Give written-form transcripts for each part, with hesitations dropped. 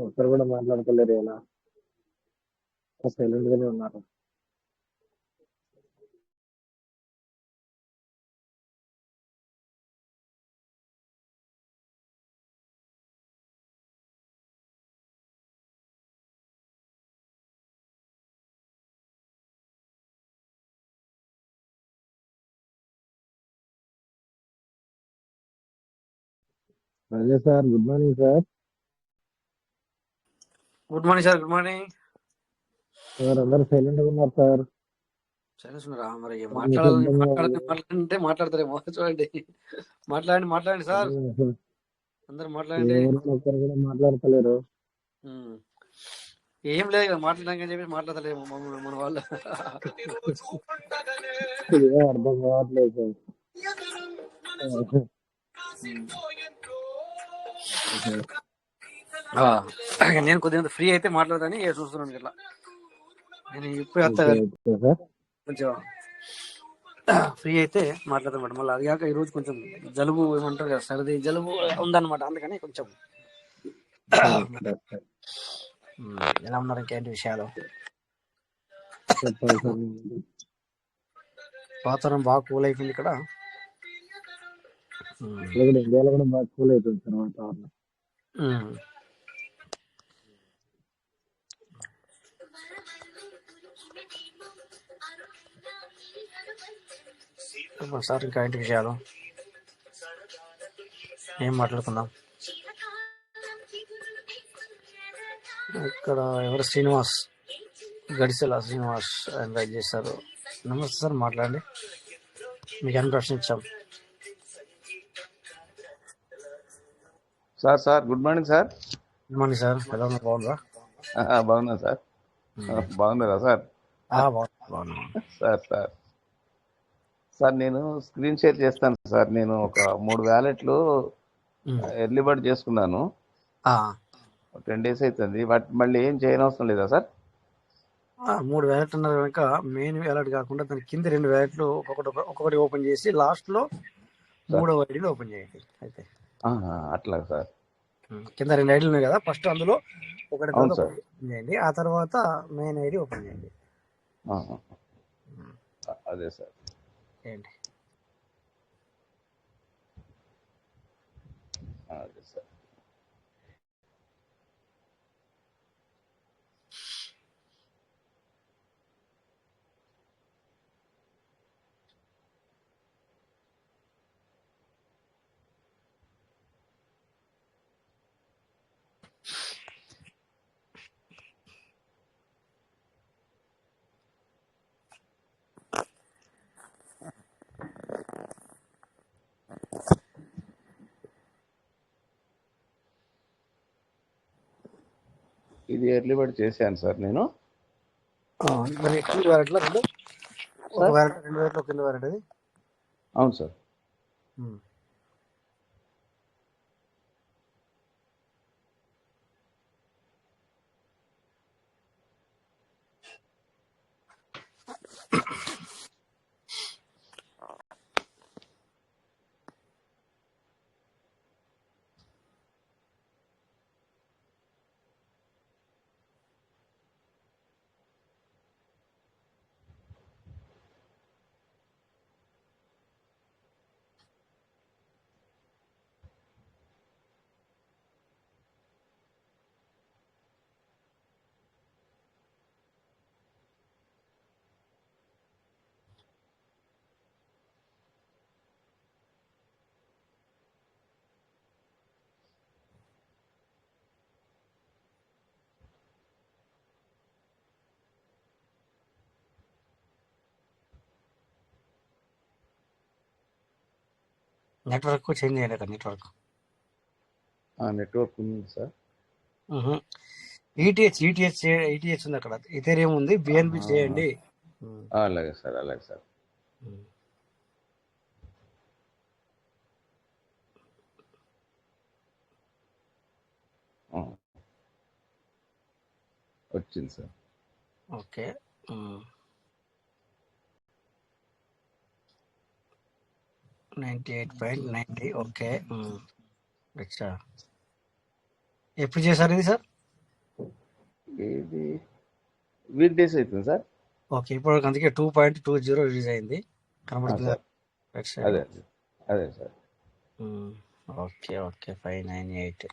ఒకరు కూడా మాట్లాడతలేరు ఇలా సైలెంట్ గానే ఉన్నారు. అదే sir, good morning sir. Good morning sir. Good morning sir అందరు సైలెంట్ గా ఉన్నారు సార్. చదువుతున్నారా? మరి మీకు మాట్లాడాలని అర్థం కాదు. మాట్లాడంటే మాట్లాడతారేమో చూడండి. మాట్లాడండి సార్, అందరు మాట్లాడండి. ఎవరు ఒక్కరు కూడా మాట్లాడతలేరు. ఏం లేదు కదా మాట్లాడడానికి అని చెప్పి మాట్లాడలేము మన వాళ్ళు. ఏం అర్థం కావట్లేదు సార్. నేను కొద్దిగా ఫ్రీ అయితే మాట్లాడదని చూస్తున్నాను. ఇట్లా నేను ఇప్పుడు వస్తా కొంచెం ఫ్రీ అయితే మాట్లాడతాను. మళ్ళీ అది కాక ఈరోజు కొంచెం జలుబు ఏమంటారు కదా, సర్ది జలుబు ఉందన్నమాట. అందుకని కొంచెం ఎలా ఉన్నారు? ఇంకేంటి విషయాలు? వాతావరణం బాగా కూల్ అయిపోయింది ఇక్కడ. ఇండియాలో కూడా బాగా కూల్ అయిపోయింది సార్ వాతావరణం. సార్ ఇంకా ఏంటి విషయాలు? ఏం మాట్లాడుకుందాం? ఇక్కడ ఎవరు? శ్రీనివాస్, గడిసెల శ్రీనివాస్ ఇన్వైట్ చేశారు. నమస్తే సార్, మాట్లాడండి. మీకు ఏం ప్రశ్న ఇచ్చాం? Sir good morning sir. Good morning sir. ఎలా ఉన్నారు? బాగుందా? బాగున్నా సార్. బాగున్నారా సార్? సార్ నేను స్క్రీన్ షేర్ చేస్తాను సార్. నేను ఒక 3 వ్యాలెట్లు ఎర్లీ బర్డ్ చేసుకున్నాను. 10 days అవుతుంది. వాటి మళ్ళీ ఏం చేయనవసరం లేదా సార్? 3 వ్యాలెట్ ఉన్నారు కనుక మెయిన్ వ్యాలెట్ కాకుండా దాని కింద 2 వ్యాలెట్లు ఒక్కొక్కటి ఓపెన్ చేసి లాస్ట్ లో 3వ ఐడిలో ఓపెన్ చేయండి. అయితే అట్లా సార్. కింద 2 ఐడీలు ఉన్నాయి కదా, ఫస్ట్ అందులో ఒకటి ఓపెన్ చేయండి, ఆ తర్వాత మెయిన్ ఐడి ఓపెన్ చేయండి. అదే సార్. ఏంటి అదే సార్. ఇది ఎర్లీ బర్డ్ చేశాను సార్ నేను. మరి కింద వ్యాలెట్లో 2 వ్యాలెట్, 2 వ్యాలెట్లో కింద వ్యాలెట్ అది. అవును సార్. నెట్వర్క్ చేంజ్ చేయలేదు. నెట్వర్క్ ఉంది సార్. ఈటీహెచ్ ఉంది అక్కడ. ఇథేరియం ఉంది, బిఎన్బి చేయండి. అలాగే సార్. వచ్చింది సార్. ఓకే. 98.90. ఓకే. అచ్చా, ఎప్పుడు చేశారు ఇది సార్? ఇది వీక్ డేస్ అవుతుంది సార్. ఓకే, ఇప్పుడు అందుకే 2.20 రిలీజ్ అయింది కనబడుతుంది సార్ రైట్ సైడ్. అదే అదే సార్. Okay okay 598.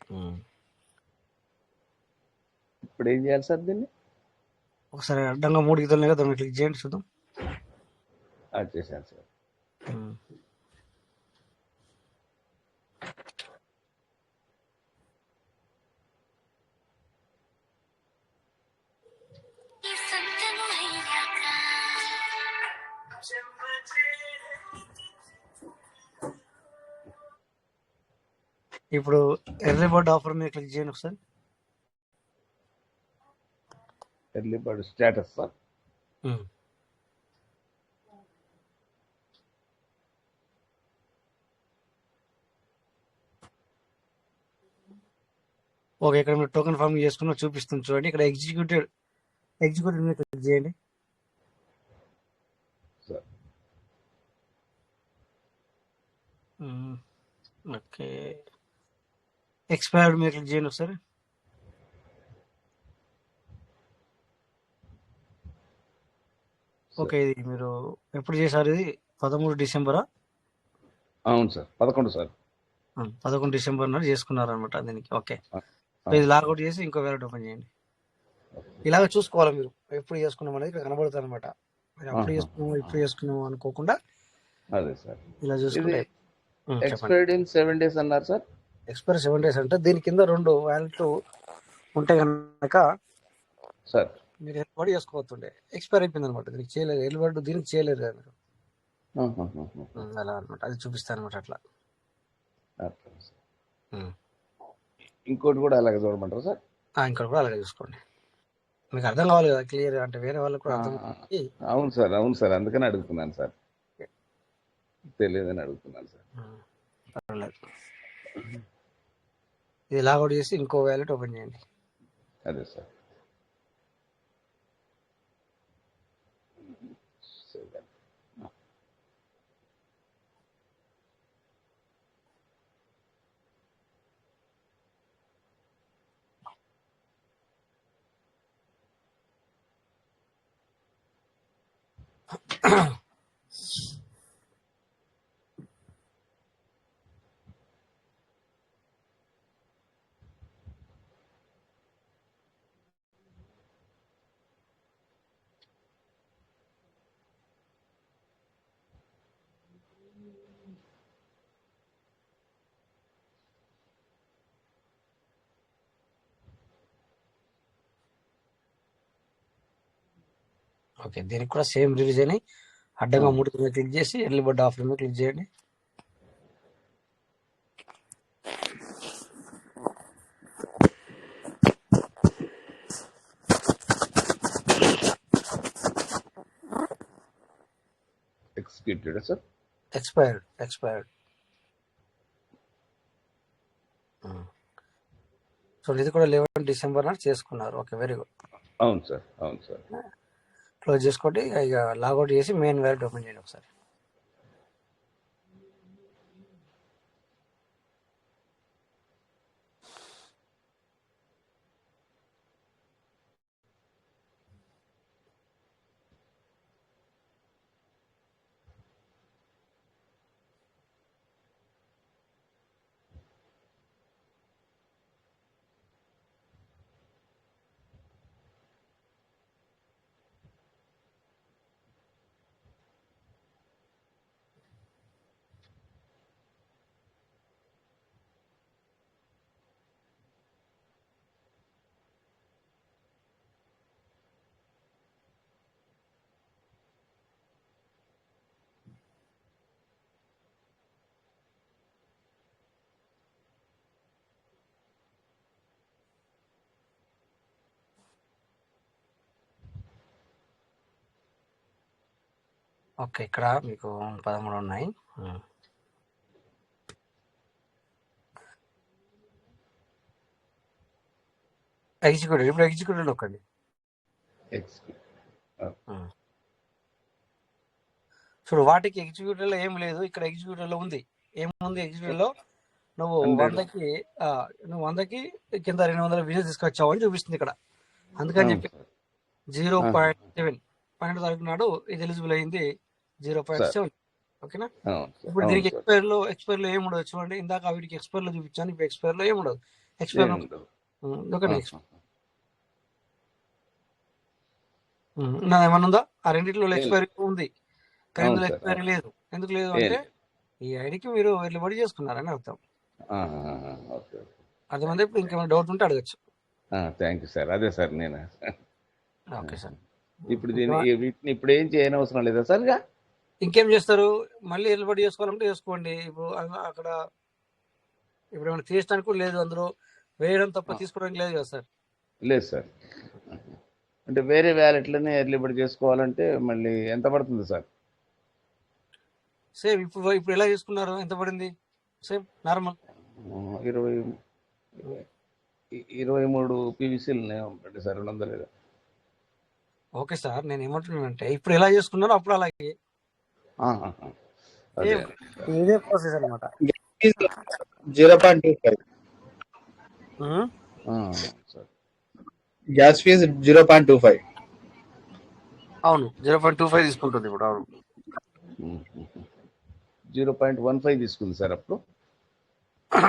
ఇప్పుడు ఏం చేయాలి సార్ దీన్ని? ఒకసారి అడ్డంగా 3 గీతలు ఉన్నాయి కదా, దాన్ని క్లిక్ చేయండి చూద్దాం. చేశాను సార్. ఇప్పుడు ఎర్లీ బర్డ్ ఆఫర్ మీద క్లిక్ చేయండి ఒకసారి. Early bird status sir. Okay, ఇక్కడ మీరు టోకెన్ ఫార్మ్ చేసుకున్న చూపిస్తుంది చూడండి. ఇక్కడ ఎగ్జిక్యూటెడ్ మీద క్లిక్ చేయండి. సార్ ఓకే, ఎక్స్పైర్డ్ మీద క్లిక్ చేయండి ఒకసారి. ఓకే, ఇది మీరు ఎప్పుడు చేశారు? ఇది 13 డిసెంబరా? అవును సార్, 11 సార్. 11 డిసెంబర్ నాడు చేసుకున్నారు అనమాట దీనికి. ఓకే, ఇది లాగౌట్ చేసి ఇంకో వ్యాలెట్ ఓపెన్ చేయండి. ఇలాగ చూసుకోవాలి మీరు ఎప్పుడు చేసుకున్నాం అనేది ఇక్కడ కనబడుతుంది అనమాట. అప్పుడు చేసుకున్నాము ఇప్పుడు చేసుకున్నాము అనుకోకుండా అదే సార్ ఇలా చూసుకుంటే. ఎక్స్పైర్డ్ ఇన్ 7 days అన్నారు సార్. ఎక్స్పైర్ 7 days అంటే దీని కింద 2 వ్యాలెట్లు ఉంటే కనుక సార్ మీరు ఎల్బర్డ్ చేసుకోవద్తుండే. ఎక్స్పైర్ అయిపోయింది అనమాట, దీనికి చేయలేదు. ఎల్బర్డ్ దీనికి చేయలేరు కదా మీరు. అలా అనమాట, అది చూపిస్తాను అనమాట అట్లా. ఇంకోటి కూడా అలాగే చూడమంటారు సార్? ఇంకోటి కూడా అలాగే చూసుకోండి. మీకు అర్థం కావాలి కదా క్లియర్, అంటే వేరే వాళ్ళకి కూడా అర్థం. అవును సార్, అవును సార్, అందుకని అడుగుతున్నాను సార్, తెలియదని అడుగుతున్నాను సార్. పర్వాలేదు, ఇది లాగౌట్ చేసి ఇంకో వ్యాలెట్ ఓపెన్ చేయండి. అదే సార్. ఓకే, దీనికి కూడా సేమ్ రిలీజ్ అయినాయి. అడ్డంగా 3 మీద క్లిక్ చేసి ఎర్లీ బర్డ్ ఆఫర్ మీద క్లిక్ చేయండి. Executed sir. ఎక్స్పైర్డ్. సో ఇది కూడా 11 డిసెంబర్ నాడు చేసుకున్నారు. Okay, very good. అవును సార్, అవును సార్. క్లోజ్ చేసుకోండి. ఇక లాగౌట్ చేసి మెయిన్ వ్యాలెట్ ఓపెన్ చేయండి ఒకసారి. ఓకే, ఇక్కడ మీకు 13 ఉన్నాయి. ఇప్పుడు ఎగ్జిక్యూటివ్ నొక్కండి. చూడు, వాటికి ఎగ్జిక్యూటివ్ లో ఏం లేదు, ఇక్కడ ఎగ్జిక్యూటివ్ లో ఉంది. ఏముంది ఎగ్జిక్యూటివ్ లో? నువ్వు 100కి కింద 200 విజయం తీసుకొచ్చావు అని చూపిస్తుంది ఇక్కడ. అందుకని అవును చెప్పి సార్. 0.7 12 తారీఖు నాడు ఇది ఎలిజిబుల్ అయింది సార్ 0.7. ఓకేనా? అవును సార్. ఇప్పుడు అవును దీనికి సార్. ఎక్స్పైర్ లో ఏముండదు చూడండి. ఇందాక వీటికి ఎక్స్పైర్ లో చూపించాను, ఇప్పుడు ఎక్స్పైర్ లో ఏముండదు. ఎక్స్పైర్ ఏముండదు. ఓకేనా? నాది ఏమన్నా ఉందా? ఆ రెండింటిలో ఎక్స్పైరీ ఉంది, కానీ అవును ఇందులో సార్. ఎక్స్పైరీ లేదు. ఎందుకు లేదు ఏం అంటే లేదు. ఈ ఐడికి మీరు వెళ్ళబడి చేసుకున్నారని అర్థం. ఓకే. అర్థమైంది. ఇప్పుడు ఇంకేమైనా డౌట్ ఉంటే అడగచ్చు. Thank you sir. అదే సార్ నేను ఓకే సార్. ఇప్పుడు వీటిని ఇప్పుడు ఏం చేయని అవసరం లేదా సార్? ఇంకేం చేస్తారు? మళ్ళీ వెళ్ళబడి చేసుకోవాలంటే చేసుకోండి. ఇప్పుడు అక్కడ ఇప్పుడు ఏమైనా తీయడానికి కూడా లేదు, అందులో వేయడం తప్ప తీసుకోవడానికి లేదు కదా సార్. లేదు సార్. అంటే వేరే వ్యాలెట్లనే ఎర్లీబడి చేసుకోవాలంటే మళ్ళీ ఎంత పడుతుంది సార్? సేమ్ ఇప్పుడు ఎలా చేసుకున్నారు? ఎంత పడింది? సేమ్ నార్మల్ 23 పీవీసీలు పడ్డాయి సార్, 200. ఓకే సార్, నేను ఏమంటున్నానంటే ఇప్పుడు ఎలా చేసుకున్నారో అప్పుడు అలాగే ఇదే ప్రాసెస్ అనమాట. 0.25 గ్యాస్ ఫీజ్ 0.25. అవును, 0.25 తీసుకుంటుంది ఇప్పుడు. అవును, 0.15 తీసుకుంది సార్ అప్పుడు.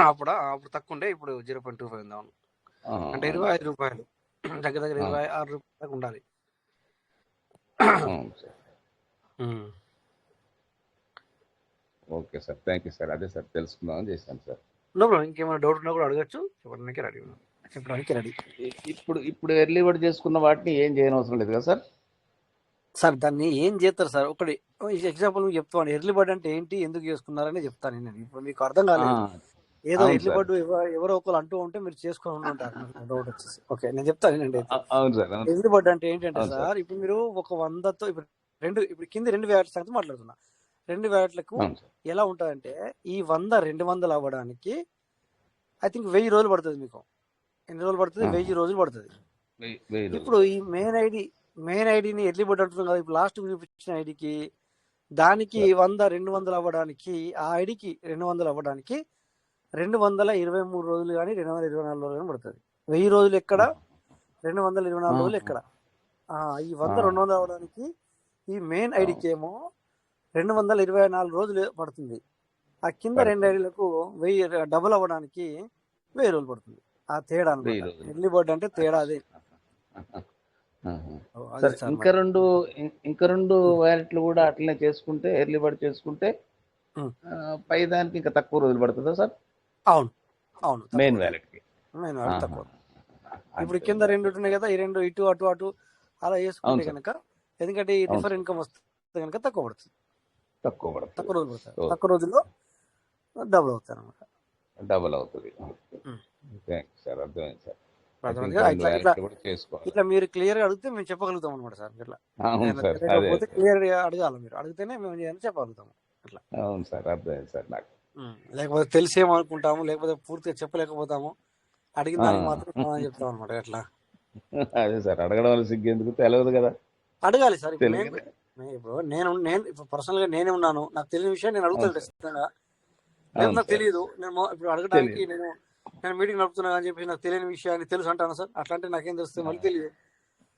అప్పుడు తక్కువ ఉండే, ఇప్పుడు 0.25 ఉంది. అవును, అంటే 25 రూపాయలు, దగ్గర 26 రూపాయలు ఉండాలి. అవును sir. Okay sir, thank you sir. అదే సార్ తెలుసుకుందామని చేశాను సార్. ఇంకేమైనా డౌట్ ఉన్నా కూడా అడగచ్చు, చెప్పడానికి రెడీ ఉన్నాను, చెప్పడానికి రెడీ. ఇప్పుడు ఎర్లీ బర్డ్ చేసుకున్న వాటిని ఏం చేయని అవసరం లేదు కదా సార్? సార్ దాన్ని ఏం చేస్తారు సార్? ఒకటి ఎగ్జాంపుల్ మీకు చెప్తాను. ఎర్లీ బర్డ్ అంటే ఏంటి, ఎందుకు చేసుకున్నారని చెప్తాను నేను. ఇప్పుడు మీకు అర్థం కాలేదు, ఏదో ఎర్లీ బర్డ్ ఎవరో ఒకరు అంటూ ఉంటే మీరు చేసుకొని ఉంటారు, నాకు డౌట్ వచ్చేసి. ఓకే, నేను చెప్తాను ఏంటంటే అవును సార్. ఎర్లీ బర్డ్ అంటే ఏంటంటే సార్, ఇప్పుడు మీరు ఒక 100తో ఇప్పుడు కింద 2 వ్యాలెట్ల సంగతి మాట్లాడుతున్నా. 2 వ్యాలెట్లకు ఎలా ఉంటుందంటే, ఈ 100 200 అవ్వడానికి ఐ థింక్ 1000 రోజులు పడుతుంది. మీకు ఎన్ని రోజులు పడుతుంది? 1000 రోజులు పడుతుంది. ఇప్పుడు ఈ మెయిన్ ఐడిని ఎర్లీ బర్డ్ అంటున్నాం కదా. ఇప్పుడు లాస్ట్ చూపించిన ఐడికి దానికి 100 200 అవ్వడానికి, ఆ ఐడికి 200 అవ్వడానికి 223 రోజులు కానీ 224 రోజులు కానీ పడుతుంది. 1000 రోజులు ఎక్కడ, 224 రోజులు ఎక్కడ? ఈ 100 200 అవ్వడానికి ఈ మెయిన్ ఐడికి ఏమో 224 రోజులు పడుతుంది. ఆ కింద 2 ఐడీలకు 1000 డబుల్ అవ్వడానికి 1000 రోజులు పడుతుంది. ఆ తేడా అనమాట. ఎర్లీ బర్డ్ అంటే తేడా అదే. ఇంకా రెండు వ్యాలెట్లు కూడా అట్లనే చేసుకుంటే, ఎర్లీ బర్డ్ చేసుకుంటే పై దానికి ఇంకా తక్కువ రోజులు పడుతుందా సార్? అవును, మెయిన్ వ్యాలెట్ తక్కువ. ఇప్పుడు కింద 2 ఉన్నాయి కదా, ఈ 2 ఇటు అటు అటు అలా చేసుకుంటే కనుక, ఎందుకంటే ఈ డిఫరెంట్ ఇన్కమ్ వస్తే కనుక తక్కువ పడుతుంది. తక్కువ రోజులు పడతాయి. తక్కువ రోజుల్లో డబుల్ అవుతాయి అనమాట. డబుల్ అవుతుంది. సార్ అర్థమైంది సార్. ఇట్లా మీరు క్లియర్ గా అడిగితే మేము చెప్పగలుగుతాం అనమాట సార్. ఇట్లా లేకపోతే క్లియర్ గా అడగాలి, మీరు అడిగితేనే మేము చెప్పగలుగుతాము. అట్లా. అవును సార్, అర్థమైంది సార్ నాకు. లేకపోతే తెలిసేమనుకుంటాము, లేకపోతే పూర్తిగా చెప్పలేకపోతాము. అడిగిన దానికి మాత్రం చెప్తాం అనమాట. అట్లా. అదే సార్, అడగడం వల్ల సిగ్గెందుకు, తెలియదు కదా, అడగాలి సార్. ఇప్పుడు నేను ఇప్పుడు పర్సనల్ గా నేనే ఉన్నాను, నాకు తెలియని విషయం నేను అడుగుతాను ఖచ్చితంగా. లేదు నాకు తెలియదు, నేను ఇప్పుడు అడగడానికి నేను మీటింగ్ నడుపుతున్నా అని చెప్పి నాకు తెలియని విషయాన్ని తెలుసు అంటాను సార్. అట్లా అంటే నాకేం తెలుస్తుంది? మళ్ళీ తెలియదు.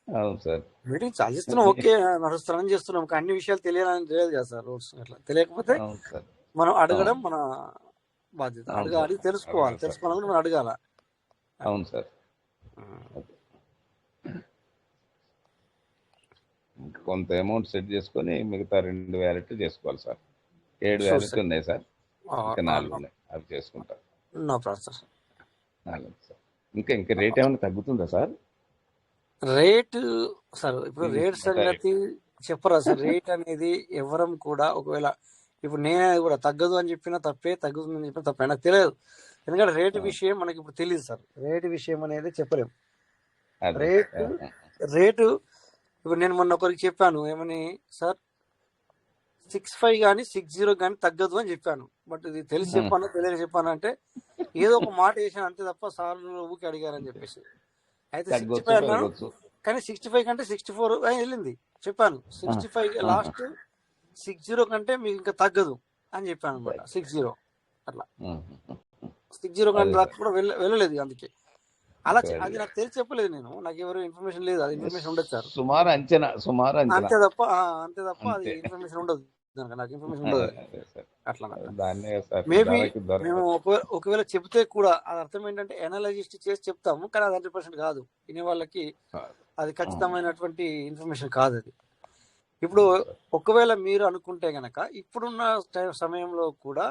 అవును సార్, మీటింగ్ సాధిస్తున్నాం, ఓకే నడుస్తున్నాం, చేస్తున్నాం, అన్ని విషయాలు తెలియాలని తెలియదు కదా సార్. రూల్స్ అట్లా తెలియకపోతే మనం అడగడం మన బాధ్యత. అడిగి తెలుసుకోవాలంటే మనం అడగాల. అవును సార్. కొంత అమౌంట్ సెట్ చేసుకొని మిగతా 2 వ్యాలెట్లు చేసుకోవాలి సార్. 7 వ్యాలెట్లు ఉన్నాయి సార్, ఇంకా 4 ఉన్నాయి, అవి చేసుకుంటారు. No problem sir. 4 సార్. ఇంకా రేట్ ఏమైనా తగ్గుతుందా సార్? రేటు సార్, ఇప్పుడు రేట్ సంగతి చెప్పరా సార్. రేట్ అనేది ఎవరం కూడా, ఒకవేళ ఇప్పుడు నేను కూడా తగ్గదు అని చెప్పినా తప్పే, తగ్గుతుంది అని చెప్పినా తప్పే, నాకు తెలియదు. ఎందుకంటే రేటు విషయం మనకి ఇప్పుడు తెలియదు సార్. రేటు విషయం అనేది చెప్పలేము. రేటు ఇప్పుడు నేను మొన్న ఒకరికి చెప్పాను, ఏమని సార్ 65 కానీ 60 కానీ తగ్గదు అని చెప్పాను. బట్ ఇది తెలిసి చెప్పాను తెలియక చెప్పాను అంటే ఏదో ఒక మాట వేసాను అంతే తప్ప సార్ ఊరికి అడిగారని చెప్పేసి. అయితే 65 అన్నాను, కానీ 65 కంటే 64 వెళ్ళింది చెప్పాను. 65 లాస్ట్, 60 కంటే మీకు ఇంకా తగ్గదు అని చెప్పాను అనమాట. 60 అట్లా 60 కంటే దాకా కూడా వెళ్ళలేదు. అందుకే అలా Good అది idea. నాకు తెలిసి చెప్పలేదు, నాకు ఎవరు ఇన్ఫర్మేషన్ లేదు, అది ఇన్ఫర్మేషన్ ఉండదు సార్. సుమారు అంచనా అంతే తప్ప అది అంతే. ఇన్ఫర్మేషన్ ఉండదు, నాకు ఇన్ఫర్మేషన్ ఉండదు అదే సార్. అట్లా. దాన్నే సార్ మేబీ ధరకి మేము దొరకదు. ఒకవేళ చెప్తే కూడా అది అర్థం ఏంటంటే ఎనాలజిస్ట్ చేసి చెప్తాము, కానీ అది 100% కాదు, వినే వాళ్ళకి అది ఖచ్చితమైనటువంటి ఇన్ఫర్మేషన్ కాదు అది. ఇప్పుడు ఒకవేళ మీరు అనుకుంటే గనక ఇప్పుడున్న సమయంలో కూడా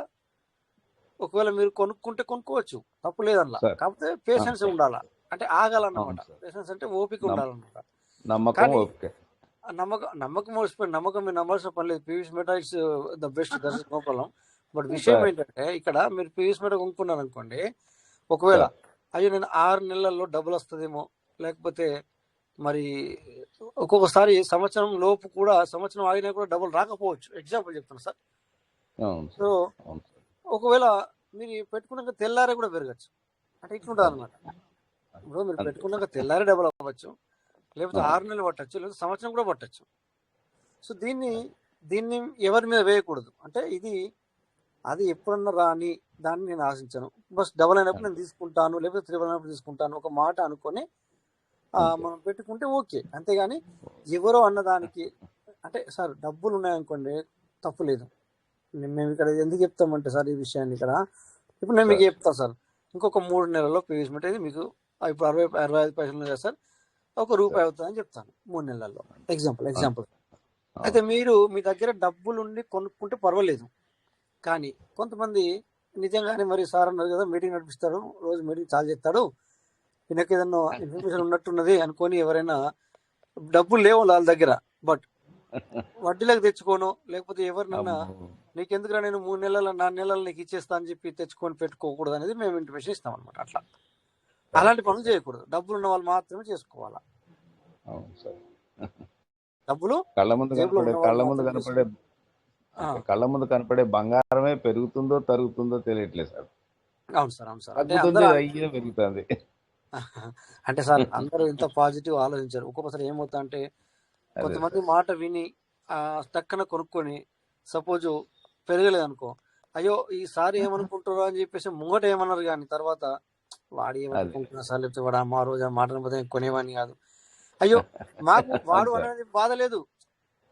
ఒకవేళ మీరు కొనుక్కోవచ్చు, తప్పు లేదన్నలా. సార్. కాకపోతే పేషెన్స్ ఉండాలా, అంటే ఆగాలన్నమాట. అవును సార్. పేషెన్స్ అంటే ఓపిక ఉండాలన్నమాట. నమ్మకం, కానీ ఓపిక. నమ్మకం మోసపోయి, నమ్మకం మీరు నమ్మాల్సిన పని లేదు. PVC metallics the best, that is no problem. But విషయం సార్. ఏంటంటే ఇక్కడ మీరు పీవీసీ మెటల్ కొనుక్కున్నారు అనుకోండి, ఒకవేళ సార్. అయ్యో నేను 6 నెలల్లో డబుల్ వస్తుందేమో, లేకపోతే మరి ఒక్కొక్కసారి సంవత్సరం లోపు కూడా, సంవత్సరం ఆగినా కూడా డబుల్ రాకపోవచ్చు. ఎగ్జాంపుల్ చెప్తాను సార్. అవును సో సార్. అవును సార్. ఒకవేళ మీరు పెట్టుకున్నాక తెల్లారే కూడా పెరగచ్చు, అంటే ఇట్లుంటుంది అనమాట. ఇప్పుడు మీరు పెట్టుకున్నాక తెల్లారే డబుల్ అవ్వచ్చు, లేకపోతే 6 నెలలు పట్టచ్చు, లేకపోతే సంవత్సరం కూడా పట్టచ్చు. సో దీన్ని ఎవరి మీద వేయకూడదు. అంటే అది ఎప్పుడన్నా రాని దాన్ని నేను ఆశించను. బస్ డబుల్ అయినప్పుడు నేను తీసుకుంటాను, లేకపోతే త్రిబుల్ అయినప్పుడు తీసుకుంటాను, ఒక మాట అనుకొని మనం పెట్టుకుంటే ఓకే. అంతేగాని ఎవరో అన్నదానికి, అంటే సార్ డబ్బులు ఉన్నాయనుకోండి తప్పు లేదు. మేము ఇక్కడ ఎందుకు చెప్తామంటే సార్ ఈ విషయాన్ని, ఇక్కడ ఇప్పుడు నేను మీకు చెప్తాను సార్, ఇంకొక 3 నెలల్లో పీవీసీ మెటీరియల్ మీకు ఇప్పుడు 65 పైసలు ఉంది కదా సార్, ₹1 అవుతుందని చెప్తాను 3 నెలల్లో. ఎగ్జాంపుల్. అయితే మీరు మీ దగ్గర డబ్బులుండి కొనుక్కుంటే పర్వాలేదు. కానీ కొంతమంది నిజంగానే మరి సార్ అన్నారు కదా, మీటింగ్ నడిపిస్తాడు, రోజు మీటింగ్ చాలు చేస్తాడు, ఈయనకి ఏదన్నా ఇన్ఫర్మేషన్ ఉన్నట్టున్నది అనుకొని ఎవరైనా డబ్బులు లేవు వాళ్ళ దగ్గర, బట్ వడ్డీలకు తెచ్చుకోను, లేకపోతే ఎవరినన్నా నీకెందుకురా నేను 3 నెలల 4 నెలలు నీకు ఇచ్చేస్తా అని చెప్పి తెచ్చుకొని పెట్టుకోకూడదు అనేది మేము ఇన్ఫర్మేషన్ ఇస్తాం అనమాట. అట్లా అలాంటి పనులు చేయకూడదు. డబ్బులు ఉన్న వాళ్ళు మాత్రమే చేసుకోవాలా. డబ్బులు కళ్ళ ముందు కనపడే బంగారమే పెరుగుతుందో తరుగుతుందో తెలియట్లేదు సార్. అవును సార్. అంటే పెరుగుతుంది. అంటే సార్ అందరూ ఇంత పాజిటివ్ ఆలోచించారు. ఒక్కొక్కసారి ఏమవుతా అంటే కొంతమంది మాట విని టక్కన కొనుక్కొని సపోజ్ పెరగలేదు అనుకో, అయ్యో ఈసారి ఏమనుకుంటారో అని చెప్పేసి ముంగట ఏమన్నారు, కానీ తర్వాత వాడు ఏమనుకుంటున్నా సార్, లేకపోతే వాడు మా రోజు ఆ మాటను పోతే కొనేవాడిని కాదు. అయ్యో మాకు వాడు అనేది బాధ లేదు,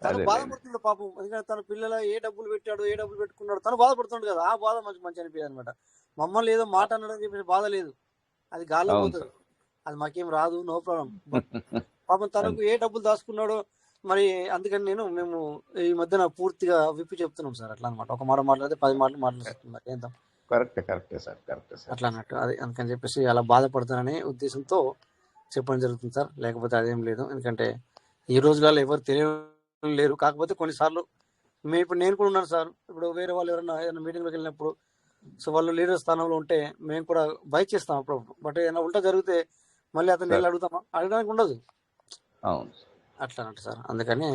తను బాధపడుతుండే పాపం. ఎందుకంటే తన పిల్లల ఏ డబ్బులు పెట్టాడు, ఏ డబ్బులు పెట్టుకున్నాడు, తను బాధపడుతుండే కదా, ఆ బాధ మంచి అనిపించదు అనమాట. మమ్మల్ని ఏదో మాట అన్నాడు అని చెప్పేసి బాధ లేదు, అది గాల్లో పోతుంది, అది మాకేం రాదు, నో ప్రాబ్లం. పాపం తనకు ఏ డబ్బులు దాచుకున్నాడో మరి, అందుకని మేము ఈ మధ్యన పూర్తిగా విప్పి చెప్తున్నాం సార్. అట్లా అనమాట, ఒక మాట మాట్లాడితే 10 మాటలు మాట్లాడుతున్నారు. ఏంటో కరెక్ట్ సార్. అట్లా అన్నట్టు అది, అందుకని చెప్పేసి అలా బాధపడతాననే ఉద్దేశంతో చెప్పడం జరుగుతుంది సార్. లేకపోతే అదేం లేదు. ఎందుకంటే ఈ రోజుల్లో ఎవరు తెలియలేరు. కాకపోతే కొన్నిసార్లు ఇప్పుడు నేను కూడా ఉన్నాను సార్. ఇప్పుడు వేరే వాళ్ళు ఏదైనా మీటింగ్లోకి వెళ్ళినప్పుడు, సో వాళ్ళు లీడర్ స్థానంలో ఉంటే మేము కూడా బైక్ చేస్తాం అప్పుడప్పుడు. బట్ ఏదైనా ఉల్టా జరిగితే మళ్ళీ అతను వెళ్ళి అడుగుతామా? అడగడానికి ఉండదు. అవును అట్లా అన్నట్టు సార్. అందుకని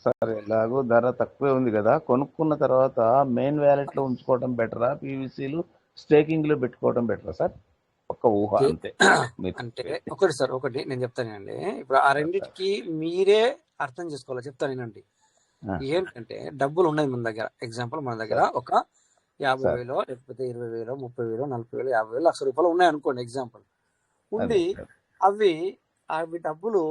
సార్ ఎలాగో ధర తక్కువే ఉంది కదా, కొనుక్కున్న తర్వాత మెయిన్ వ్యాలెట్ లో ఉంచుకోవడం బెటరా, పీవీసీలు స్టేకింగ్ లో పెట్టుకోవడం బెటరా సార్? ఒక ఊహ అంతే. అంటే ఒకటి నేను చెప్తానండి. ఇప్పుడు ఆ రెండింటికి మీరే అర్థం చేసుకోవాలి. చెప్తానేనండి. ఏంటంటే డబ్బులు ఉన్నాయి మన దగ్గర. ఎగ్జాంపుల్ మన దగ్గర ఒక 50,000 లేకపోతే 20,000 30,000 40,000 50,000 ₹1,00,000 ఉన్నాయి అనుకోండి. ఎగ్జాంపుల్ ఉండి అవి డబ్బులు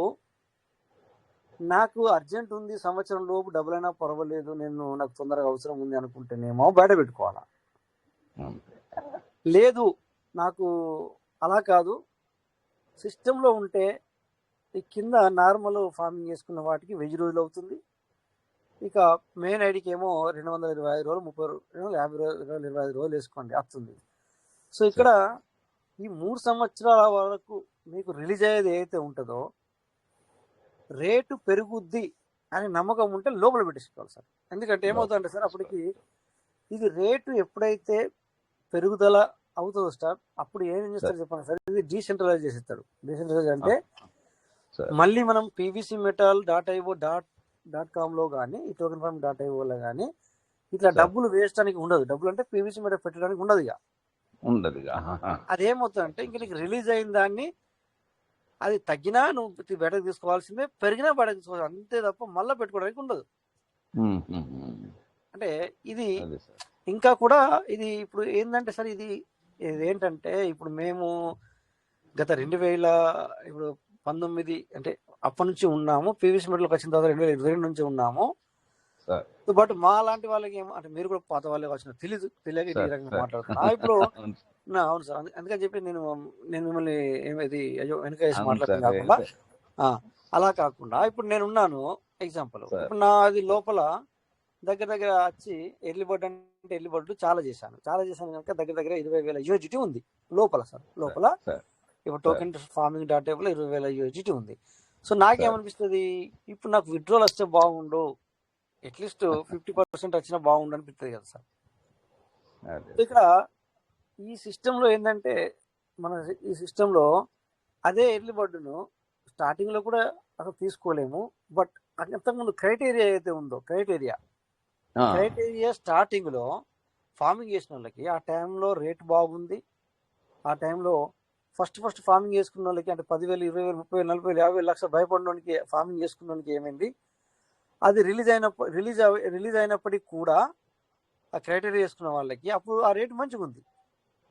నాకు అర్జెంట్ ఉంది, సంవత్సరం లోపు డబ్బులు అయినా పర్వాలేదు, నాకు తొందరగా అవసరం ఉంది అనుకుంటేనేమో బయట పెట్టుకోవాలా. లేదు నాకు అలా కాదు, సిస్టంలో ఉంటే ఈ కింద నార్మల్ ఫార్మింగ్ చేసుకున్న వాటికి 1000 రోజులు అవుతుంది. ఇక మెయిన్ ఐడికి ఏమో 225 రోజులు 30 రోజులు 50 రోజులు 25 రోజులు వేసుకోండి వస్తుంది. సో ఇక్కడ ఈ 3 సంవత్సరాల వరకు మీకు రిలీజ్ అయ్యేది ఏదైతే ఉంటుందో రేటు పెరుగుద్ది అని నమ్మకం ఉంటే లోపల పెట్టేసుకోవాలి సార్. ఎందుకంటే ఏమవుతుందంటే సార్, అప్పటికి ఇది రేటు ఎప్పుడైతే పెరుగుదల అవుతుందో స్టార్, అప్పుడు ఏం చేస్తారు చెప్పండి సార్, ఇది డీసెంట్రలైజ్ చేసేస్తాడు. డీసెంట్రలైజ్ అంటే మళ్ళీ మనం pvcmetal.io.com లో కానీ ఈ టోకెన్ ఫార్మ్ .ioలో కానీ ఇట్లా డబ్బులు వేయడానికి ఉండదు. డబ్బులు అంటే పీవీసీ మెటల్ పెట్టడానికి ఉండదు. ఇక అదేమవుతుందంటే ఇంక నీకు రిలీజ్ అయిన దాన్ని అది తగ్గినా నువ్వు బయటకు తీసుకోవాల్సిందే, పెరిగినా బయటకు తీసుకోవాలి, అంతే తప్ప మళ్ళీ పెట్టుకోవడానికి ఉండదు. అంటే ఇది ఇంకా కూడా ఇది ఇప్పుడు ఏంటంటే సార్, ఇది ఏంటంటే ఇప్పుడు మేము గత 2000 ఇప్పుడు 19 అంటే అప్పటి నుంచి ఉన్నాము. పీవీసీ మెడల్కి వచ్చిన తర్వాత 2022 నుంచి ఉన్నాము. సార్ బట్ మా లాంటి వాళ్ళకి ఏమో అంటే మీరు కూడా పాత వాళ్ళకి వచ్చిన తెలియక ఈ సార్ రకంగా సార్ మాట్లాడుతున్నా ఇప్పుడు. అవును అవును సార్, అందుకని చెప్పి నేను మిమ్మల్ని ఏది అయ్యో వెనక వేసి అవును మాట్లాడటం సార్ కాకుండా అదే ఆ, అలా కాకుండా ఇప్పుడు నేను ఉన్నాను ఎగ్జాంపుల్. సార్ ఇప్పుడు నాది సార్ లోపల దగ్గర దగ్గర వచ్చి ఎర్లీ బర్డ్ అంటే ఎర్లీ బర్డ్ చాలా చేశాను కనుక దగ్గర దగ్గర 20,000 యూజిటీ ఉంది లోపల సార్. సార్ లోపల సార్ ఇప్పుడు sir token farming dot table 20,000 యూజిటీ ఉంది. సో సార్ నాకేమనిపిస్తుంది, ఇప్పుడు నాకు విత్డ్రాల్ వస్తే బాగుండు, అట్లీస్ట్ 50% వచ్చినా బాగుండు అనిపిస్తుంది కదా సార్. అదే సో ఇక్కడ ఈ సిస్టంలో ఏంటంటే మన ఈ సిస్టంలో అదే ఎర్లీ బర్డ్ను స్టార్టింగ్లో కూడా అసలు తీసుకోలేము. బట్ అంతకుముందు క్రైటీరియా ఏదైతే ఉందో క్రైటీరియా స్టార్టింగ్లో ఫార్మింగ్ చేసిన వాళ్ళకి ఆ టైంలో రేట్ బాగుంది. ఆ టైంలో ఫస్ట్ ఫార్మింగ్ చేసుకున్న వాళ్ళకి అంటే 10,000, 20,000, 30,000, 40,000, 50,000 లక్షలు భయపడడానికి ఫార్మింగ్ చేసుకున్న వాళ్ళకి ఏమైంది, అది రిలీజ్ అయినప్పటికీ కూడా ఆ క్రైటీరియా చేసుకున్న వాళ్ళకి అప్పుడు ఆ రేటు మంచిగా ఉంది.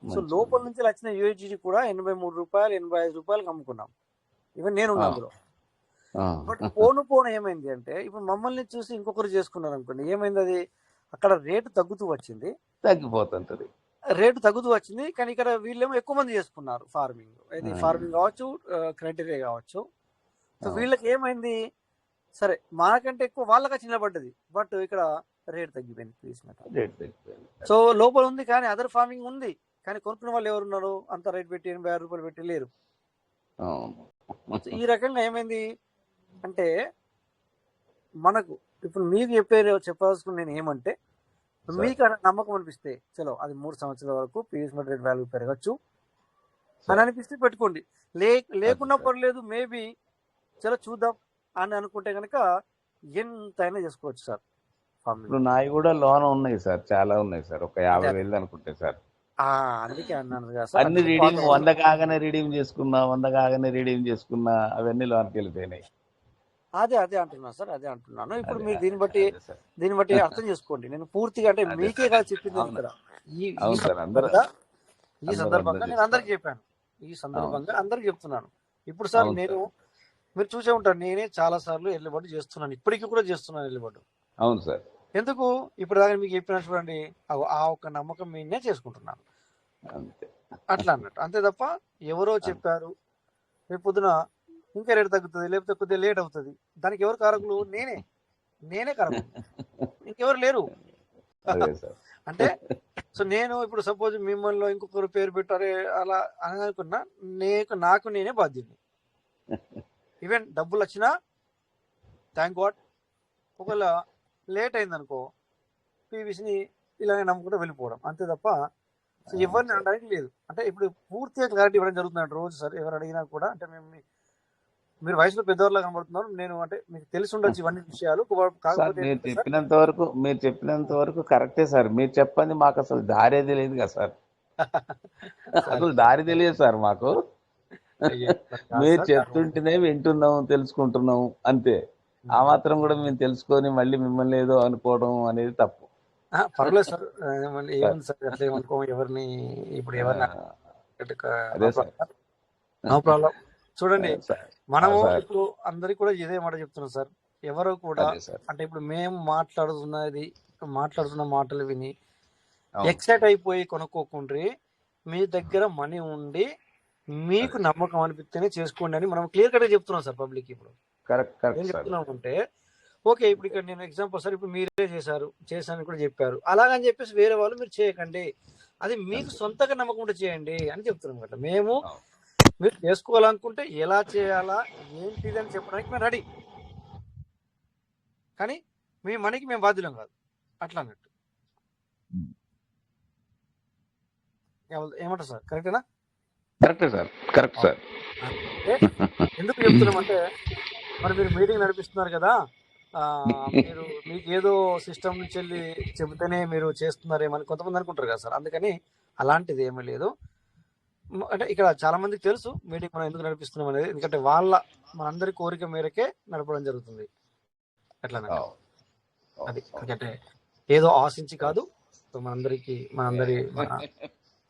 సో మంచిగా లోపల ఉంది. నుంచి వచ్చిన యూఎస్జీ కూడా 83 రూపాయలు 85 రూపాయలకు అమ్ముకున్నాం. ఈవెన్ నేను ఆ, అందులో. ఆ, బట్ పోను ఏమైంది అంటే ఇప్పుడు మమ్మల్ని చూసి ఇంకొకరు చేసుకున్నారు అనుకోండి, ఏమైంది, అది అక్కడ రేటు తగ్గుతూ వచ్చింది. తగ్గిపోతుంటది. కానీ ఇక్కడ వీళ్ళేమో ఎక్కువ మంది చేసుకున్నారు ఫార్మింగ్. ఇది ఫార్మింగ్ కావచ్చు, క్రైటీరియా కావచ్చు. సో అవును వీళ్ళకి ఏమైంది, సరే మాకంటే ఎక్కువ వాళ్ళకి వచ్చి నిలబడ్డది. బట్ ఇక్కడ రేట్ తగ్గిపోయింది తీసుకున్నట్టు. రేట్ తగ్గిపోయింది. సో లోపల ఉంది కానీ అదర్ ఫార్మింగ్ ఉంది, కానీ కొనుక్కున్న వాళ్ళు ఎవరు ఉన్నారు, అంత రేట్ పెట్టి 86 రూపాయలు పెట్టి లేరు. అవును సో ఈ రకంగా ఏమైంది అంటే మనకు ఇప్పుడు మీకు చెప్పాల్సుకుని నేను ఏమంటే, సార్ మీకు నమ్మకం అనిపిస్తే చలో అది 3 సంవత్సరాల వరకు పీవీసీ మెటీరియల్ వాల్యూ పెరగచ్చు అని సార్ అనిపిస్తే పెట్టుకోండి. అది లేకున్నా సార్ పర్లేదు, మేబీ చలో చూద్దాం అని అనుకుంటే కనుక ఎంతైనా చేసుకోవచ్చు సార్ ఫార్మింగ్. ఇప్పుడు నాయి కూడా లోన్ ఉన్నాయి సార్, చాలా ఉన్నాయి సార్, ఒక అదే 50,000 అనుకుంటే సార్. అందుకే అన్నాను కదా సార్, అన్ని అందుకే పాత రీడింగ్ 100 కాగానే రీడింగ్ చేసుకున్నా అవన్నీ లోన్కి వెళ్ళిపోయినాయి. అదే అంటున్నాను సార్, అదే అంటున్నాను. ఇప్పుడు అదే మీరు అదే సార్ దీన్ని బట్టి అర్థం చేసుకోండి. నేను పూర్తిగా అంటే అదే మీకే సార్ కాదు చెప్పింది నేను అవును ఇక్కడ ఈ ఈ అవును సార్ అందరూ సందర్భంగా నేను అందరికి చేసుకోవాలి. చెప్పాను. ఈ అవును సందర్భంగా సార్ అందరికి చెప్తున్నాను. ఇప్పుడు సార్ అవును నేను సార్ మీరు చూసే ఉంటారు, నేనే చాలా సార్లు ఎల్లుబడి చేస్తున్నాను, ఇప్పటికీ కూడా చేస్తున్నాను ఎల్లుబడి. అవును సార్ ఎందుకు, ఇప్పుడు దాకా మీకు చెప్పినా చూడండి, ఆ ఒక్క నమ్మకం మీదనే చేసుకుంటున్నాను అంతే అట్లా అన్నట్టు. అంతే తప్ప ఎవరో అంతే. చెప్పారు రేపు పొద్దున ఇంకా రేటు తగ్గుతుంది, లేకపోతే కొద్దిగా లేట్ అవుతుంది, దానికి ఎవరు కారకులు, నేనే కారకులు, ఇంకెవరు లేరు. అదే సార్ అంటే సో నేను ఇప్పుడు సపోజ్ మిమ్మల్ని ఇంకొకరు పేరు పెట్టారే అలా అని అనుకున్నా, నాకు నేనే బాధ్యుని. ఈవెన్ డబ్బులు వచ్చినా థ్యాంక్ గాడ్, ఒకవేళ లేట్ అయింది అనుకో పీవీసీని ఇలాగే నమ్ముకుంటూ వెళ్ళిపోవడం, అంతే తప్ప సో అవును ఎవరిని సార్ అనడానికి లేదు. అంటే ఇప్పుడు పూర్తిగా క్లారిటీ ఇవ్వడం జరుగుతుంది రోజు సార్. ఎవరు అడిగినా కూడా అంటే మీరు వయసులో పెద్దవాళ్ళగా కనబడుతున్నారు, నేను అంటే మీకు తెలిసి ఉండొచ్చు ఇవన్నీ విషయాలు, సార్ కాకపోతే మీరు ఏంటంటే సార్ చెప్పినంత వరకు కరెక్టే సార్. మీరు చెప్పండి మాకు అసలు దారే తెలియదు కదా సార్. సరే అసలు దారి తెలియదు సార్ మాకు. అయ్యో అట్లా కాదు మీరు సార్. చెప్తుంటేనే వింటున్నాం, తెలుసుకుంటున్నాం అంతే. ఆ మాత్రం కూడా మేము తెలుసుకొని మళ్ళీ మిమ్మల్ని ఏదో అనుకోవడం అనేది తప్పు పర్వాలేదు సార్, మళ్ళీ సార్. ఏముంది సార్, అట్లా ఏమనుకో ఎవరిని ఇప్పుడు ఆ, ఎవరిని అదే సార్ నో ప్రాబ్లం. చూడండి సార్ మనము సార్ ఇప్పుడు అందరికి కూడా ఇదే మాట చెప్తున్నాం సార్. ఎవరు కూడా అదే సార్ అంటే ఇప్పుడు మేము మాట్లాడుతున్న మాటలు విని అవును ఎక్సైట్ అయిపోయి కొనుక్కోకుండ్రి. మీ దగ్గర మనీ ఉండి మీకు అదే నమ్మకం అనిపిస్తేనే చేసుకోండి అని మనం క్లియర్ కట్ చెప్తున్నాం సార్ పబ్లిక్. ఇప్పుడు కరెక్ట్ ఏం సార్ చెప్తున్నాం అంటే, ఓకే ఇప్పుడు ఇక్కడ నేను ఎగ్జాంపుల్ సార్, ఇప్పుడు మీరే చేశాను కూడా చెప్పారు, అలాగని చెప్పేసి వేరే వాళ్ళు మీరు చేయకండి, అది మీకు అంతే సొంతగా నమ్మకం ఉంటే చేయండి అని చెప్తున్నాం కదా. మేము అవును మీరు చేసుకోవాలనుకుంటే ఎలా చేయాలా ఏంటిది అని చెప్పడానికి మేము రెడీ, కానీ మీ మనీకి మేము బాధ్యులం కాదు అట్లా అన్నట్టు. ఏమంటారు సార్, కరెక్టేనా? కరెక్టే సార్ కరెక్ట్ సార్ అంటే ఎందుకు చెప్తున్నామంటే, మరి మీరు మీటింగ్ నడిపిస్తున్నారు కదా, మీకు ఏదో సిస్టమ్ నుంచి వెళ్ళి చెబితేనే మీరు చేస్తున్నారేమని కొంతమంది అనుకుంటారు కదా సార్. అందుకని అలాంటిది ఏమీ లేదు. అంటే ఇక్కడ చాలా మందికి తెలుసు మీటింగ్ మనం ఎందుకు నడిపిస్తున్నాం అనేది, ఎందుకంటే మనందరి కోరిక మేరకే నడపడం జరుగుతుంది అట్లా అన్నట్టు. అది ఎందుకంటే ఏదో ఆశించి కాదు, సో మనందరి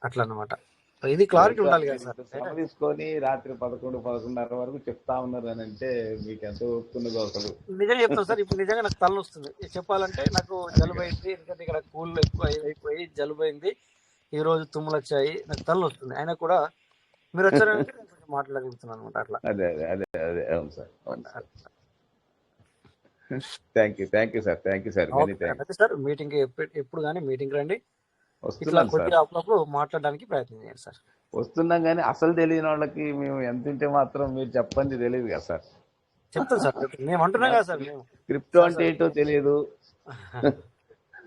అట్లా అన్నమాట. ఇది క్లారిటీ సార్ ఉండాలి కదా మీరు సార్. ఇంత శ్రమ తీసుకొని రాత్రి 11-11:30 వరకు చెప్తా ఉన్నారు అని అంటే మీకు ఎంత ఒప్పుకున్నదో అసలు. నిజంగా చెప్తాను సార్, ఇప్పుడు నిజంగా నాకు తల వస్తుంది చెప్పాలంటే. నాకు జలుబు అయింది, ఎందుకంటే ఇక్కడ కూల్ ఎక్కువ అయిపోయి జలుబు అయింది. ఈ రోజు తుమ్ములు వచ్చాయి, నాకు తల వస్తుంది. అయినా కూడా మీరు వచ్చారంటే నేను కొంచెం మాట్లాడగలుగుతున్నాను అనమాట. అట్లా అదే అదే అదే అదే అవును సార్, అవును sir. Thank you sir, thank you sir, very thank. అదే సార్, మీటింగ్ ఎప్పుడు కానీ మీటింగ్ రండి, ఇట్లా వస్తున్నాను సార్, కొద్దిగా అప్పుడప్పుడు మాట్లాడడానికి ప్రయత్నం చేయండి సార్. వస్తున్నాం కానీ అసలు తెలియని వాళ్ళకి మేము ఎంత ఉంటే మాత్రం మీరు చెప్పండి తెలియదు కదా సార్. చెప్తాను సార్, మేము అంటున్నాం కదా సార్, మేము క్రిప్టో అంటే ఏంటో తెలియదు.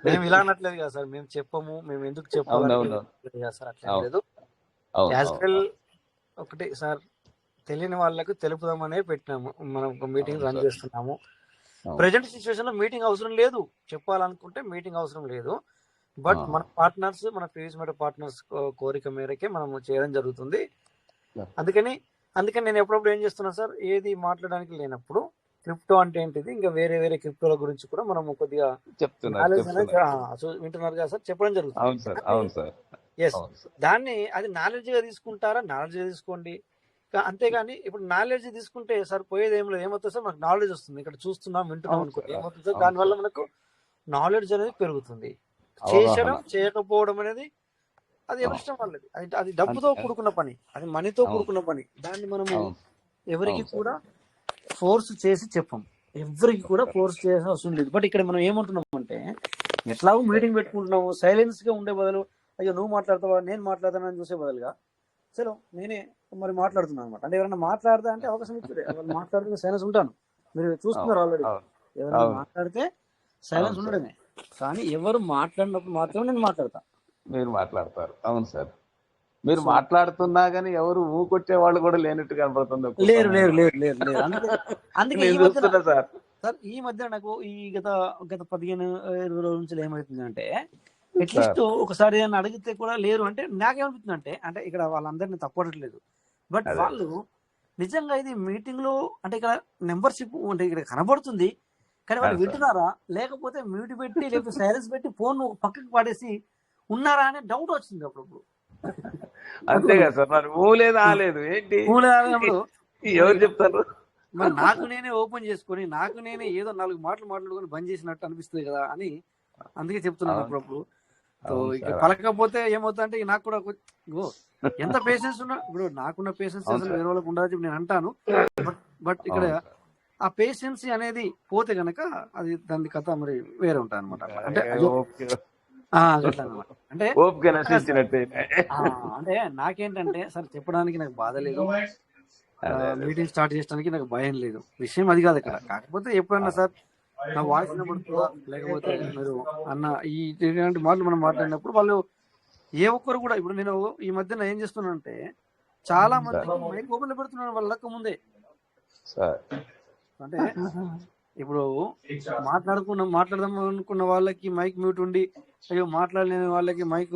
మేము ఇలా అనట్లేదు కదా సార్, మేము చెప్పము, మేము ఎందుకు చెప్పాలి సార్, అట్లా లేదు. యాజ్ వెల్ ఒకటి సార్, తెలియని వాళ్ళకు తెలుపుదామనే పెట్టినాము, మనం ఒక మీటింగ్ రన్ చేస్తున్నాము. ప్రెజెంట్ సిచ్యువేషన్ లో మీటింగ్ అవసరం లేదు, చెప్పాలనుకుంటే మీటింగ్ అవసరం లేదు. బట్ మన పార్ట్నర్స్, మన ప్రీవియస్ మెటా పార్ట్నర్స్ కోరిక మేరకే మనం చేయడం జరుగుతుంది. అందుకని నేను ఎప్పుడప్పుడు ఏం చేస్తున్నాను సార్, ఏది మాట్లాడడానికి లేనప్పుడు క్రిప్టో అంటే ఏంటిది, ఇంకా వేరే వేరే క్రిప్టోల గురించి కూడా మనం కొద్దిగా వింటున్నారు కదా సార్, చెప్పడం జరుగుతుంది. ఎస్, దాన్ని అది నాలెడ్జ్ గా తీసుకుంటారా, నాలెడ్జ్ గా తీసుకోండి. అంతేగాని ఇప్పుడు నాలెడ్జ్ తీసుకుంటే సార్ పోయేది ఏం లేదు, ఏమవుతుంది సార్, మనకు నాలెడ్జ్ వస్తుంది. ఇక్కడ చూస్తున్నాం, వింటున్నాం అనుకోండి, ఏమవుతుంది సార్, దానివల్ల మనకు నాలెడ్జ్ అనేది పెరుగుతుంది. చేసడం చేయకపోవడం అనేది అది ఎవరిష్టం వాళ్ళది, అది డబ్బుతో కూడుకున్న పని, అది మనీతో కూడుకున్న పని. దాన్ని మనము ఎవరికి కూడా ఫోర్స్ చేసి చెప్పం, ఎవరికి కూడా ఫోర్స్ చేయాల్సిన అవసరం లేదు. బట్ ఇక్కడ మనం ఏమంటున్నాం అంటే, ఎట్లాగో మీటింగ్ పెట్టుకుంటున్నాము, సైలెన్స్ గా ఉండే బదులు అయ్యో నువ్వు మాట్లాడతావా నేను మాట్లాడతాను అని చూసే బదులుగా సరే నేనే మరి మాట్లాడుతున్నాను అనమాట. అంటే ఎవరైనా మాట్లాడతా అంటే అవకాశం ఇచ్చారు, వాళ్ళు మాట్లాడితే సైలెన్స్ ఉంటాను. మీరు చూస్తున్నారు ఆల్రెడీ, ఎవరైనా మాట్లాడితే సైలెన్స్ ఉండడమే. కానీ ఎవరు మాట్లాడినప్పుడు మాత్రమే నేను మాట్లాడతా, మీరు మాట్లాడతారు. అవును సార్, మీరు మాట్లాడుతున్నా గానీ ఎవరు ఊకొచ్చే వాళ్ళు కూడా లేనట్టు కనపడుతుంది. లేరు లేరు లేరు లేరు లేరు అందుకే సార్ ఈ మధ్య నాకు ఈ గత 15-20 రోజుల నుంచి ఏమవుతుందంటే, అట్లీస్ట్ ఒకసారి ఏదైనా అడిగితే కూడా లేరు అంటే నాకేమనిపిస్తుంది అంటే ఇక్కడ వాళ్ళందరినీ తప్పట్లేదు, బట్ వాళ్ళు నిజంగా ఇది మీటింగ్ లో అంటే ఇక్కడ మెంబర్షిప్ అంటే ఇక్కడ కనబడుతుంది, కానీ వాళ్ళు వింటున్నారా లేకపోతే మ్యూట్ పెట్టి లేకపోతే సైలెన్స్ పెట్టి ఫోన్ పక్కకు పడేసి ఉన్నారా అనే డౌట్ వచ్చింది అప్పుడప్పుడు. అంతే కదా సార్, మరి లేదు ఏంటి ఎవరు చెప్తారు, మరి నాకు నేనే ఓపెన్ చేసుకొని నాకు నేనే ఏదో 4 మాటలు మాట్లాడుకొని బంద్ చేసినట్టు అనిపిస్తుంది కదా అని అందుకే చెప్తున్నాను అప్పుడప్పుడు. ఇక పలకపోతే ఏమవుతుందంటే నాకు కూడా ఎంత పేషెన్స్ ఉన్నా, ఇప్పుడు నాకున్న పేషెన్స్ వేరే వాళ్ళకి ఉండదు నేను అంటాను. బట్ ఇక్కడ ఆ పేషెన్స్ అనేది పోతే గనక అది దాని కథ మరి వేరే ఉంటాయి అనమాట. అంటే అంటే నాకేంటంటే సార్ చెప్పడానికి నాకు బాధ లేదు, మీటింగ్ స్టార్ట్ చేయడానికి నాకు భయం లేదు, విషయం అది కాదు అక్కడ. కాకపోతే ఎప్పుడన్నా సార్ నా వాయిస్ వినబడుతుందా లేకపోతే మీరు అన్న ఇటువంటి మాటలు మనం మాట్లాడినప్పుడు వాళ్ళు ఏ ఒక్కరు కూడా, ఇప్పుడు నేను ఈ మధ్యన ఏం చేస్తున్నానంటే చాలా మంది మైక్ ఓపెన్ పెడుతున్నాను వాళ్ళకి ముందే. అంటే ఇప్పుడు మాట్లాడదాం అనుకున్న వాళ్ళకి మైక్ మ్యూట్ ఉండి అయ్యో మాట్లాడలేని వాళ్ళకి మైక్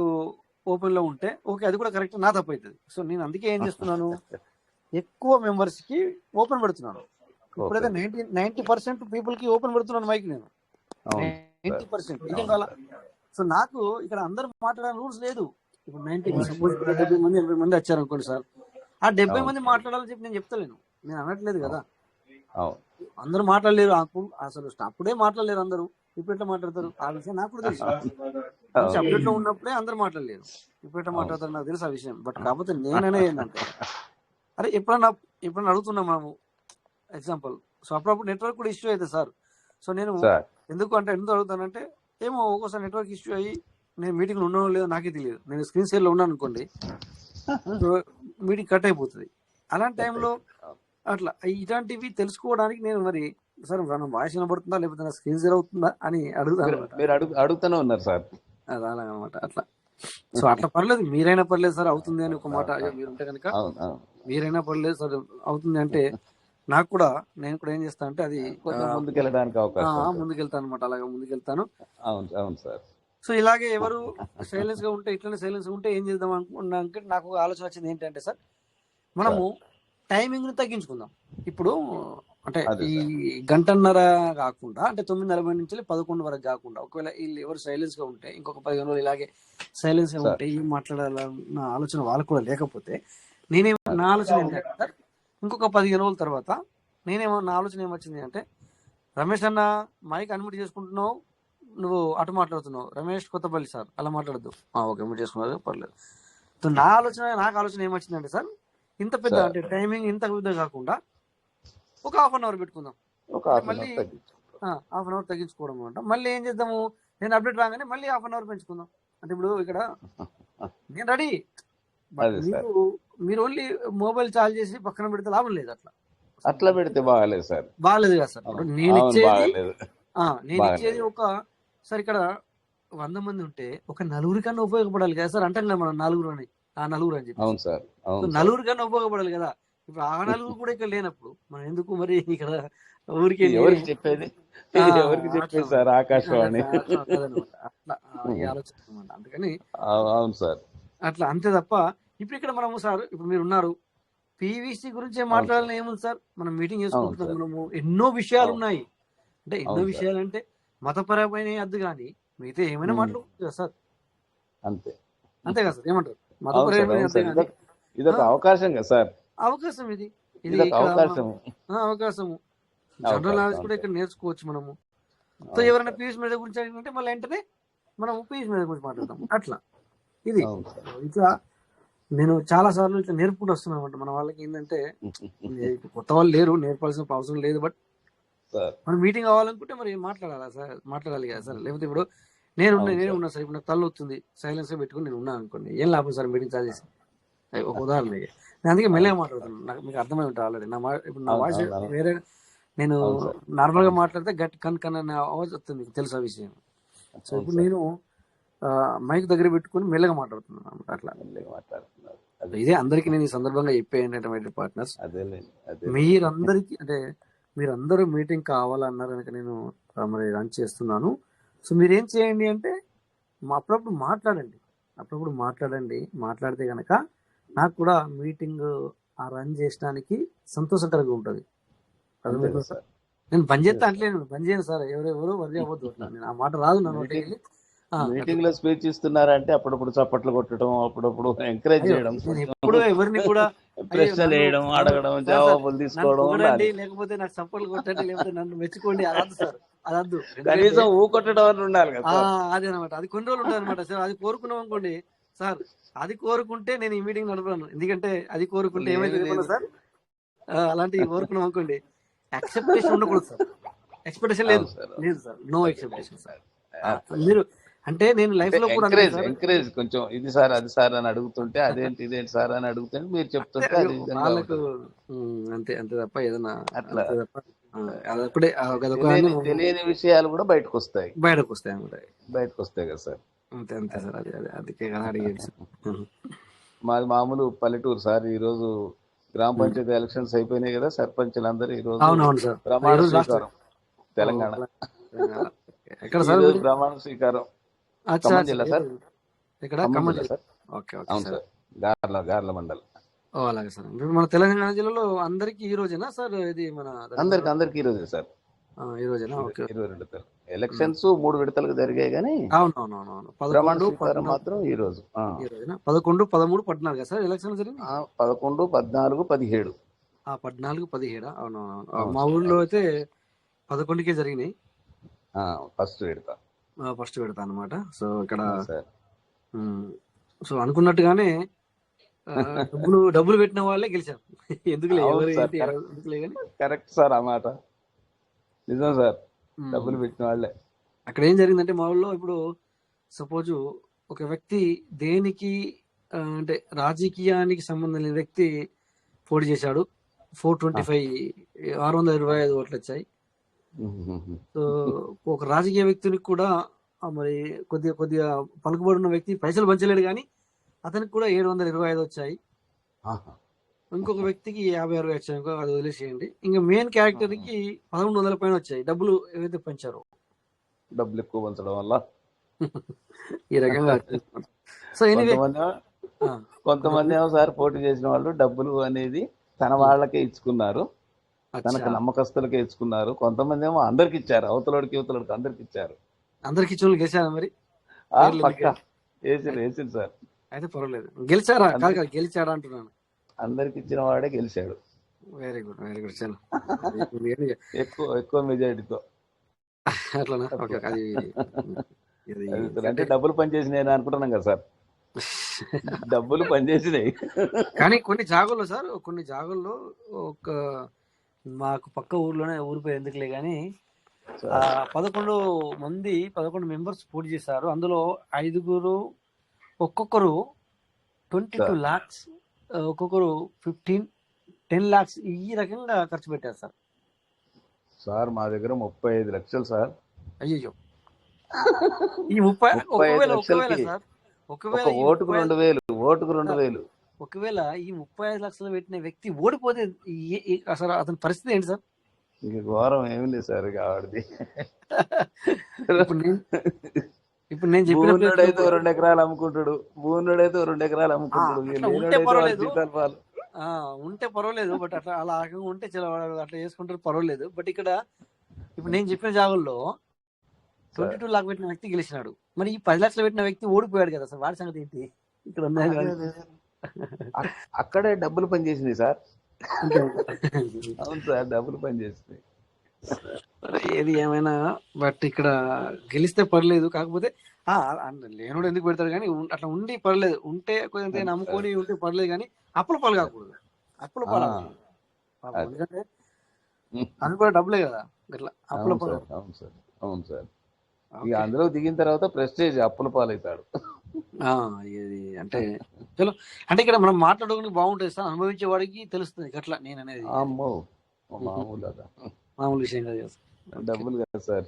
ఓపెన్ లో ఉంటే ఓకే, అది కూడా కరెక్ట్, నా తప్పు అవుతుంది. సో నేను అందుకే ఏం చేస్తున్నాను, ఎక్కువ మెంబర్స్ కి ఓపెన్ పెడుతున్నాను. ఇప్పుడైతే 90% పీపుల్ కి ఓపెన్ పెడుతున్నాను మైక్, నేను 90%. ఇదేం కావాలా? సో నాకు ఇక్కడ అందరూ మాట్లాడాలని రూల్స్ లేదు. ఇప్పుడు 70 మంది 80 మంది వచ్చారు అనుకోండి సార్, ఆ 70 మంది మాట్లాడాలని చెప్పి నేను చెప్తలేను, నేను అనట్లేదు కదా. అందరూ మాట్లాడలేరు, అసలు అప్పుడే మాట్లాడలేరు అందరూ, ఇప్పుడు ఎట్లా మాట్లాడతారు ఆ విషయం నాకు కూడా తెలుసు. అప్డేట్ లో ఉన్నప్పుడే అందరూ మాట్లాడలేరు, ఇప్పుడు ఎట్లా మాట్లాడతారు నాకు తెలుసు ఆ విషయం. బట్ కాకపోతే నేననే ఏంటంటే అరే ఎప్పుడన్నా అడుగుతున్నాం మనము ఎగ్జాంపుల్, సో అప్పుడప్పుడు నెట్వర్క్ కూడా ఇష్యూ అవుతుంది సార్. సో నేను ఎందుకు అడుగుతానంటే ఏమో ఒక్కోసారి నెట్వర్క్ ఇష్యూ అయ్యి నేను మీటింగ్ లో ఉన్నానో లేదో నాకే తెలియదు, నేను స్క్రీన్ షేర్ లో ఉన్నాను అనుకోండి, మీటింగ్ కట్ అయిపోతుంది. అలాంటి టైంలో అట్లా ఇలాంటివి తెలుసుకోవడానికి నేను మరి సార్ మనం వాయిస్ వినబడుతుందా లేకపోతే నా స్క్రీన్ షేర్ అవుతుందా అని అడుగుతూనే ఉన్నారు సార్. అది అలాగనమాట అట్లా. సో అట్లా పర్లేదు, మీరైనా పర్లేదు సార్ అవుతుంది అని ఒక మాట మీరుంటే కనుక మీరైనా పర్లేదు సార్ అవుతుంది అంటే నాకు కూడా, నేను కూడా ఏం చేస్తాను అంటే అది ముందుకెళ్ళడానికి ముందుకెళ్తాను అనమాట, అలాగా ముందుకెళ్తాను. అవును సార్. సో ఇలాగే ఎవరు సైలెన్స్ గా ఉంటే ఇట్లనే సైలెన్స్ ఉంటే ఏం చేద్దాం అనుకున్నాక నాకు ఒక ఆలోచన వచ్చింది ఏంటంటే సార్, మనము టైమింగ్ ని తగ్గించుకుందాం. ఇప్పుడు అంటే అదే ఈ సార్. గంటన్నర కాకుండా, అంటే 9:40 నుంచి 11 వరకు కాకుండా, ఒకవేళ వీళ్ళు ఎవరు సైలెన్స్ గా ఉంటే, ఇంకొక 15 రోజులు ఇలాగే సైలెన్స్ గా సార్ ఉంటే, ఏం మాట్లాడాలన్న ఆలోచన వాళ్ళకు కూడా లేకపోతే, నా ఆలోచన ఏంటంటే సార్, ఇంకొక 15 రోజుల తర్వాత నా ఆలోచన ఏమొచ్చింది అంటే, రమేష్ అన్న మైక్ అన్మ్యూట్ చేసుకుంటున్నావు, నువ్వు అటు మాట్లాడుతున్నావు, రమేష్ కొత్తపల్లి సార్ అలా మాట్లాడద్దు, ఓకే మ్యూట్ చేసుకున్నారు పర్లేదు. సో నాకు ఆలోచన ఏమొచ్చిందంటే సార్, ఇంత పెద్ద సార్ అంటే టైమింగ్ ఇంత పెద్ద కాకుండా ఒక హాఫ్ అన్ అవర్ పెట్టుకుందాం. ఒక అంటే హాఫ్ అన్ మళ్ళీ అవర్ తగ్గించుకుంటాం. హాఫ్ అన్ అవర్ తగ్గించుకోవడం అనమాట. మళ్ళీ ఏం చేద్దాము, నేను అప్డేట్ రాగానే మళ్ళీ హాఫ్ అన్ అవర్ పెంచుకుందాం. అంటే ఇప్పుడు ఇక్కడ నేను రెడీ, బట్ అదే సార్. మీరు ఓన్లీ మొబైల్ చార్జ్ చేసి పక్కన పెడితే లాభం లేదు. అట్లా పెడితే బాగాలేదు సార్. బాగాలేదు కదా సార్. ఇప్పుడు నేను అవును, ఇచ్చేది బాగాలేదు. బాగాలేదు. ఒక సార్, ఇక్కడ 100 మంది ఉంటే ఒక నలుగురికన్నా ఉపయోగపడాలి కదా సార్. అంటాం కదా మనం నలుగురు అని చెప్పి. అవును సార్. అవును సార్. నలుగురికన్నా ఉపయోగపడాలి కదా. ఇప్పుడు ఆ నలుగురు కూడా ఇక్కడ లేనప్పుడు మనం ఎందుకు మరి ఇక్కడ ఊరికే ఎవరికి చెప్పేది, ఎవరికి చెప్పేది సార్? ఆకాశవాణి. అట్లా ఈ ఆలోచన అన్నమాట. అందుకని అవును సార్. అట్లా అంతే తప్ప, ఇప్పుడు ఇక్కడ మనము సార్, ఇప్పుడు మీరు ఉన్నారు, పీవీసీ గురించి మాట్లాడాలని ఏముంది సార్, మనం మీటింగ్ చేసుకుంటున్నాం, మనము ఎన్నో విషయాలు ఉన్నాయి. అంటే ఎన్నో విషయాలు అంటే మతపరమైన అద్దు కానీ మిగతా ఏమైనా మాట్లాడుకోవచ్చు కదా సార్. అంతే కదా సార్, ఏమంటారు? మతపరమైన అద్దు కానీ ఇదొక అవకాశం కదా సార్. అవకాశం ఇది అవకాశము. జనరల్ నాలెడ్జ్ కూడా ఇక్కడ నేర్చుకోవచ్చు మనము. సో ఎవరైనా పీయూష్ మీద గురించి అడిగితే మళ్ళీ వెంటనే మనం పీయూష్ మీద గురించి మాట్లాడతాం. అట్లా ఇది ఇట్లా నేను చాలా సార్లు ఇట్లా నేర్పుకుంటూ వస్తున్నాను అనమాట. మన వాళ్ళకి ఏంటంటే, కొత్త వాళ్ళు లేరు, నేర్పాల్సిన అవసరం లేదు. బట్ మనం మీటింగ్ అవ్వాలనుకుంటే మరి మాట్లాడాలి కదా సార్. లేకపోతే ఇప్పుడు నేను ఉన్నా సార్, ఇప్పుడు నాకు తల వస్తుంది, సైలెన్స్ గా పెట్టుకుని నేను ఉన్నాను అనుకోండి, ఏం లాభం సార్ మీటింగ్ చార్జ్ చేసి. ఒక ఉదాహరణ నేను అందుకే మెల్లగా మాట్లాడుతున్నాను. నాకు మీకు అర్థమై ఉంటుంది ఆల్రెడీ. ఇప్పుడు నా వాయిస్ వేరే, నేను నార్మల్ గా మాట్లాడితే గట్టి కన్ అనే ఆవాజ్ వస్తుంది, మీకు తెలుసు ఆ విషయం. సో ఇప్పుడు నేను మైక్ దగ్గర పెట్టుకుని మెల్లగా మాట్లాడుతున్నాను అనమాట. అట్లా ఇదే అందరికీ నేను ఈ సందర్భంగా చెప్పేయండి పార్ట్నర్స్, మీరందరికీ అంటే మీరందరూ మీటింగ్ కావాలన్నారు కనుక నేను మరి రన్ చేస్తున్నాను. సో మీరేం చేయండి అంటే, అప్పుడప్పుడు మాట్లాడితే కనుక నాకు కూడా మీటింగ్ రన్ చేయడానికి సంతోషకరంగా ఉంటుంది. నేను బంద్ చేస్తా అంటే బంద్ చేయను సార్, ఎవరెవరో వర్రీ అవ్వద్దు. నేను ఆ మాట రాదు నన్ను. మీటింగ్ లో స్పీచ్ ఇస్తున్నారంటే అప్పుడప్పుడు చప్పట్లు కొట్టడం, అప్పుడప్పుడు ఎంకరేజ్ చేయడం, ఎప్పుడు ఎవరిని కూడా ప్రశ్నలు వేయడం, అడగడం, జవాబులు తీసుకోవడం, లేకపోతే నాకు చప్పట్లు కొట్టండి, లేకపోతే నన్ను మెచ్చుకోండి, అదద్దు సార్, అదద్దు. కనీసం ఊకొట్టడం అని ఉండాలి కదా. అదే అనమాట, అది కొన్ని రోజులు ఉంటుంది అనమాట సార్. అది కోరుకున్నాం అనుకోండి సార్, అది కోరుకుంటే నేను ఈ మీటింగ్ నడపను. ఎందుకంటే అది కోరుకుంటే ఏమైతే సార్, అలాంటివి కోరుకున్నాం అనుకోండి, ఎక్సెప్టేషన్ ఉండకూడదు సార్. ఎక్స్పెక్టేషన్ లేదు సార్, నో ఎక్స్పెక్టేషన్ సార్. మీరు అంటే నేను లైఫ్ లో కూడా ఎంకరేజ్ కొంచెం ఇది సార్, అది సార్ అని అడుగుతుంటే, అదేంటి ఇదేంటి సార్ అని అడుగుతుంటే మీరు చెప్తుంటే వాళ్ళకు అంతే తప్ప ఏదైనా అట్లా అదొకటే తెలియని విషయాలు కూడా బయటకు వస్తాయి కదా సార్. అంతే సార్. అందుకే కదా అడిగేది. మాది మామూలు పల్లెటూరు సార్. ఈ రోజు గ్రామ పంచాయతీ ఎలక్షన్స్ అయిపోయినాయి కదా, సర్పంచులందరూ ఈ రోజు ప్రమాణ స్వీకారం. తెలంగాణ ప్రమాణ స్వీకారం ఖమ్మం జిల్లా సార్. అవును సార్, గార్ల మండలం. అలాగే సార్. మన తెలంగాణ జిల్లాలో అందరికి ఈ రోజేనా సార్? ఇది మన అందరికి ఈ రోజే సార్. ఈ రోజేనా? 22 ఎలక్షన్స్ 3 విడతలకు జరిగాయి కానీ అవునవునవును, ప్రమాణ స్వీకారం మాత్రం ఈ రోజు. 11, 13, 14 సార్ ఎలక్షన్ జరిగింది. 11, 14, 17. 14, 17. అవునవును. మా ఊర్లో అయితే 11కే జరిగినాయి. ఫస్ట్ విడత అనమాట. సో ఇక్కడ సో అనుకున్నట్టుగానే డబ్బులు పెట్టిన వాళ్ళే గెలిచారు. ఎందుకులే కరెక్ట్ సార్, ఆ మాట నిజం సార్. డబ్బులు పెట్టిన వాళ్ళే. అక్కడ ఏం జరిగిందంటే మా ఊళ్ళో ఇప్పుడు సపోజ్ ఒక వ్యక్తి దేనికి అంటే రాజకీయానికి సంబంధం లేని వ్యక్తి పోటీ చేశాడు. 625 ఓట్లు వచ్చాయి. సో ఒక రాజకీయ వ్యక్తికి కూడా మరి కొద్దిగా పలుకుబడి వ్యక్తి పైసలు పంచలేడు కానీ అతనికి కూడా 725 వచ్చాయి. ఇంకొక వ్యక్తికి 50-60 వచ్చాయి. అది వదిలేసేయండి. ఇంకా మెయిన్ క్యారెక్టర్ కి 1100 పైన వచ్చాయి. డబ్బులు ఏవైతే పంచారో, డబ్బులు ఎక్కువ పంచడం వల్ల ఈ రకంగా. సో కొంతమంది ఏమో సార్ పోటీ చేసిన వాళ్ళు డబ్బులు అనేది తన వాళ్ళకే ఇచ్చుకున్నారు. తనకు అచ్చా, నమ్మకస్తులకే ఇచ్చుకున్నారు. కొంతమంది ఏమో అందరికి ఇచ్చారు, అవతలోడికి యువతలోడికి అందరికి ఇచ్చారు. అందరికి ఇచ్చిన గెలిచారా మరి? పేర్లు ఎందుకు? పక్కా వేసిండు సార్. అయితే పర్వాలేదు. గెలిచారా? కాదు అందరికి కాదు, గెలిచాడా అంటున్నాను. అందరికి ఇచ్చిన వాడే గెలిచాడు, వెరీ గుడ్, వెరీ గుడ్. చలో ఎక్కువ మెజారిటీతో. అట్లానా? ఓకే. అది ఇది అంటే డబ్బులు పనిచేసి నేను అనుకుంటున్నాం కదా సార్, డబ్బులు పనిచేసినాయి. కానీ కొన్ని జాగుల్లో సార్, కొన్ని జాగుల్లో ఒక మాకు పక్క ఊర్లోనే, ఊరి పేరు ఎందుకులే కానీ 11 మెంబర్స్ పోటీ చేశారు. అందులో 5 ఒక్కొక్కరు 22 lakhs, ఒక్కొక్కరు 10 lakhs ఈ రకంగా ఖర్చు పెట్టారు సార్. సార్ మా దగ్గర 35 లక్షలు సార్. అయ్యో, ఈ ఒకవేళ సార్, ఒక ఓటుకు 2,000 ఒకవేళ ఈ 35 లక్షలు పెట్టిన వ్యక్తి ఓడిపోతే అసలు అతని పరిస్థితి ఏంటి సార్? ఇంక ఘోరం ఏమి లేదు సార్. ఆవిడది ఇప్పుడు నేను చెప్పిన భూనుడైతే 2 ఎకరాలు అమ్ముకుంటాడు, భూనుడైతే 2 ఎకరాలు అమ్ముకుంటాడు. ఉంటే పర్వాలేదు, బట్ అట్లా అలా ఉంటే చాలా అట్లా చేసుకుంటారు, పర్వాలేదు. బట్ ఇక్కడ ఇప్పుడు నేను చెప్పిన జాగుల్లో 22 లాక్ పెట్టిన వ్యక్తి గెలిచినాడు. మరి ఈ 10 లక్షలు పెట్టిన వ్యక్తి ఓడిపోయాడు కదా సార్, వాడి సంగతి ఏంటి? ఇక్కడ అక్కడే డబ్బులు పనిచేసింది సార్. అవును సార్, డబ్బులు పనిచేసింది. ఏది ఏమైనా బట్ ఇక్కడ గెలిస్తే పర్లేదు. కాకపోతే లేనుడు ఎందుకు పెడతాడు కానీ అట్లా ఉండి పర్లేదు, ఉంటే కొంచెం నమ్ముకొని ఉంటే పర్లేదు, కానీ అప్పుల పాలు కాకూడదు. అప్పుల పాలు ఎందుకంటే అది కూడా డబ్బులే కదా, ఇట్లా అప్పుల పాలు. అవును సార్. ఇక అందులో దిగిన తర్వాత ప్రెస్టేజ్ అప్పుల పాలవుతాడు. ఇది అంటే చలో, అంటే ఇక్కడ మనం మాట్లాడుకుని బాగుంటుంది సార్, అనుభవించే వాడికి తెలుస్తుంది అట్లా నేను అనేది. మామూలు విషయం కాదు, డబ్బులు కదా సార్.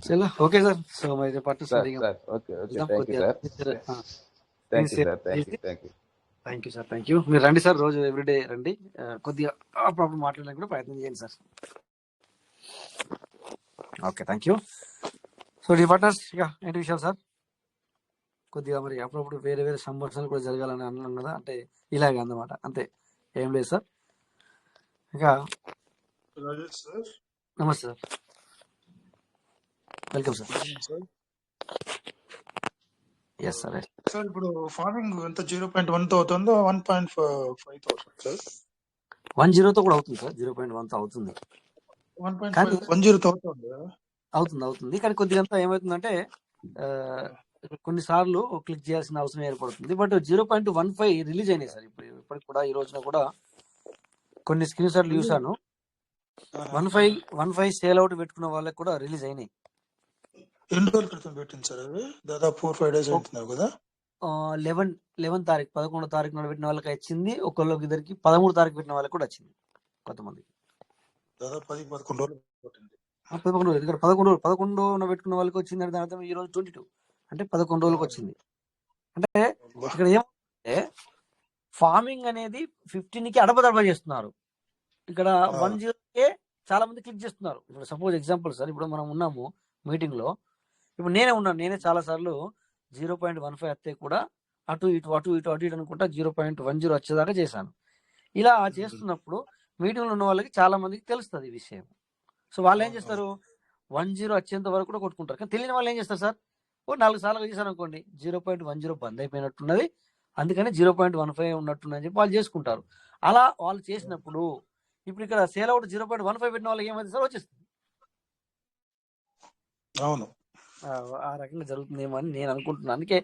చలో ఓకే సార్. సో మరి పట్టు sir. Thank you sir, thank you. మీరు రండి సార్, రోజు ఎవ్రీడే రండి, కొద్దిగా ప్రాబ్లం మాట్లాడడానికి కూడా ప్రయత్నం చేయండి sir. Okay, thank you. So the partners, ఇక ఏంటి విషయాలు సార్? కొద్దిగా మరి అప్పుడప్పుడు వేరే వేరే సంభాషణలు కూడా జరగాలని అన్నాం కదా, అంటే ఇలాగే అన్నమాట, అంతే, ఏం లేదు సార్. ఇక నమస్తే sir, welcome sir. Yes sir. Sir ఇప్పుడు ఫార్మింగ్ ఎంత 0.1 అవుతుందో 1.5 అవుతుంది సార్? 10తో కూడా అవుతుంది సార్, 0.1తో అవుతుంది, 1.10 అవుతుంది. కానీ కొద్దిగా ఏమవుతుందంటే కొన్నిసార్లు క్లిక్ చేయాల్సిన అవసరం ఏర్పడుతుంది. బట్ 0.15 రిలీజ్ అయినాయి సార్ ఇప్పటికి కూడా. ఈ రోజున కూడా కొన్ని స్క్రీన్ షాట్లు చూసాను, 1.5 సేల్ అవుట్ పెట్టుకున్న వాళ్ళకి కూడా రిలీజ్ అయినాయి. ఎన్ని రోజుల క్రితం పెట్టింది సార్ అది? దాదాపు 4-5 days అవుతుంది కదా. 11 తారీఖు 11వ తారీఖు నాడు పెట్టిన వాళ్ళకి వచ్చింది, ఒకళ్ళకి ఇద్దరికి 13వ తారీఖు పెట్టిన వాళ్ళకి కూడా వచ్చింది, కొంతమంది దాదాపు 10-11 రోజులు పట్టింది. 11 రోజులు, ఇక్కడ 11 పెట్టుకున్న వాళ్ళకి వచ్చింది. దాని అర్థం ఈ రోజు 22 అంటే 11 రోజులకు వచ్చింది. అంటే ఇక్కడ ఏమంటే ఫార్మింగ్ అనేది 15కి అడపదడప చేస్తున్నారు. ఇక్కడ 10కే చాలా మంది క్లిక్ చేస్తున్నారు. ఇప్పుడు సపోజ్ ఎగ్జాంపుల్ సార్, ఇప్పుడు మనం ఉన్నాము మీటింగ్ లో, ఇప్పుడు నేనే చాలా సార్లు 0.15 వస్తే కూడా అటు ఇటు అనుకుంటా 0.10 వచ్చేదాకా చేశాను. ఇలా చేస్తున్నప్పుడు మీటింగ్ లో ఉన్న వాళ్ళకి చాలా మందికి తెలుస్తుంది ఈ విషయం. సో వాళ్ళు ఏం చేస్తారు, 10 వచ్చేంత వరకు కూడా కొట్టుకుంటారు. కానీ తెలియని వాళ్ళు ఏం చేస్తారు సార్, 4 సార్లు చేశారు అనుకోండి, 0.10 బంద్ అయిపోయినట్టున్నది, అందుకని 0.15 ఉన్నట్టున్నది చెప్పి వాళ్ళు చేసుకుంటారు. అలా వాళ్ళు చేసినప్పుడు ఇప్పుడు ఇక్కడ సేల్ అవుట్ 0.15 పెట్టిన వాళ్ళకి ఏమైంది సార్, వచ్చేస్తుంది. అవును, ఆ రకంగా జరుగుతుందేమో అని నేను అనుకుంటున్నాను. అందుకే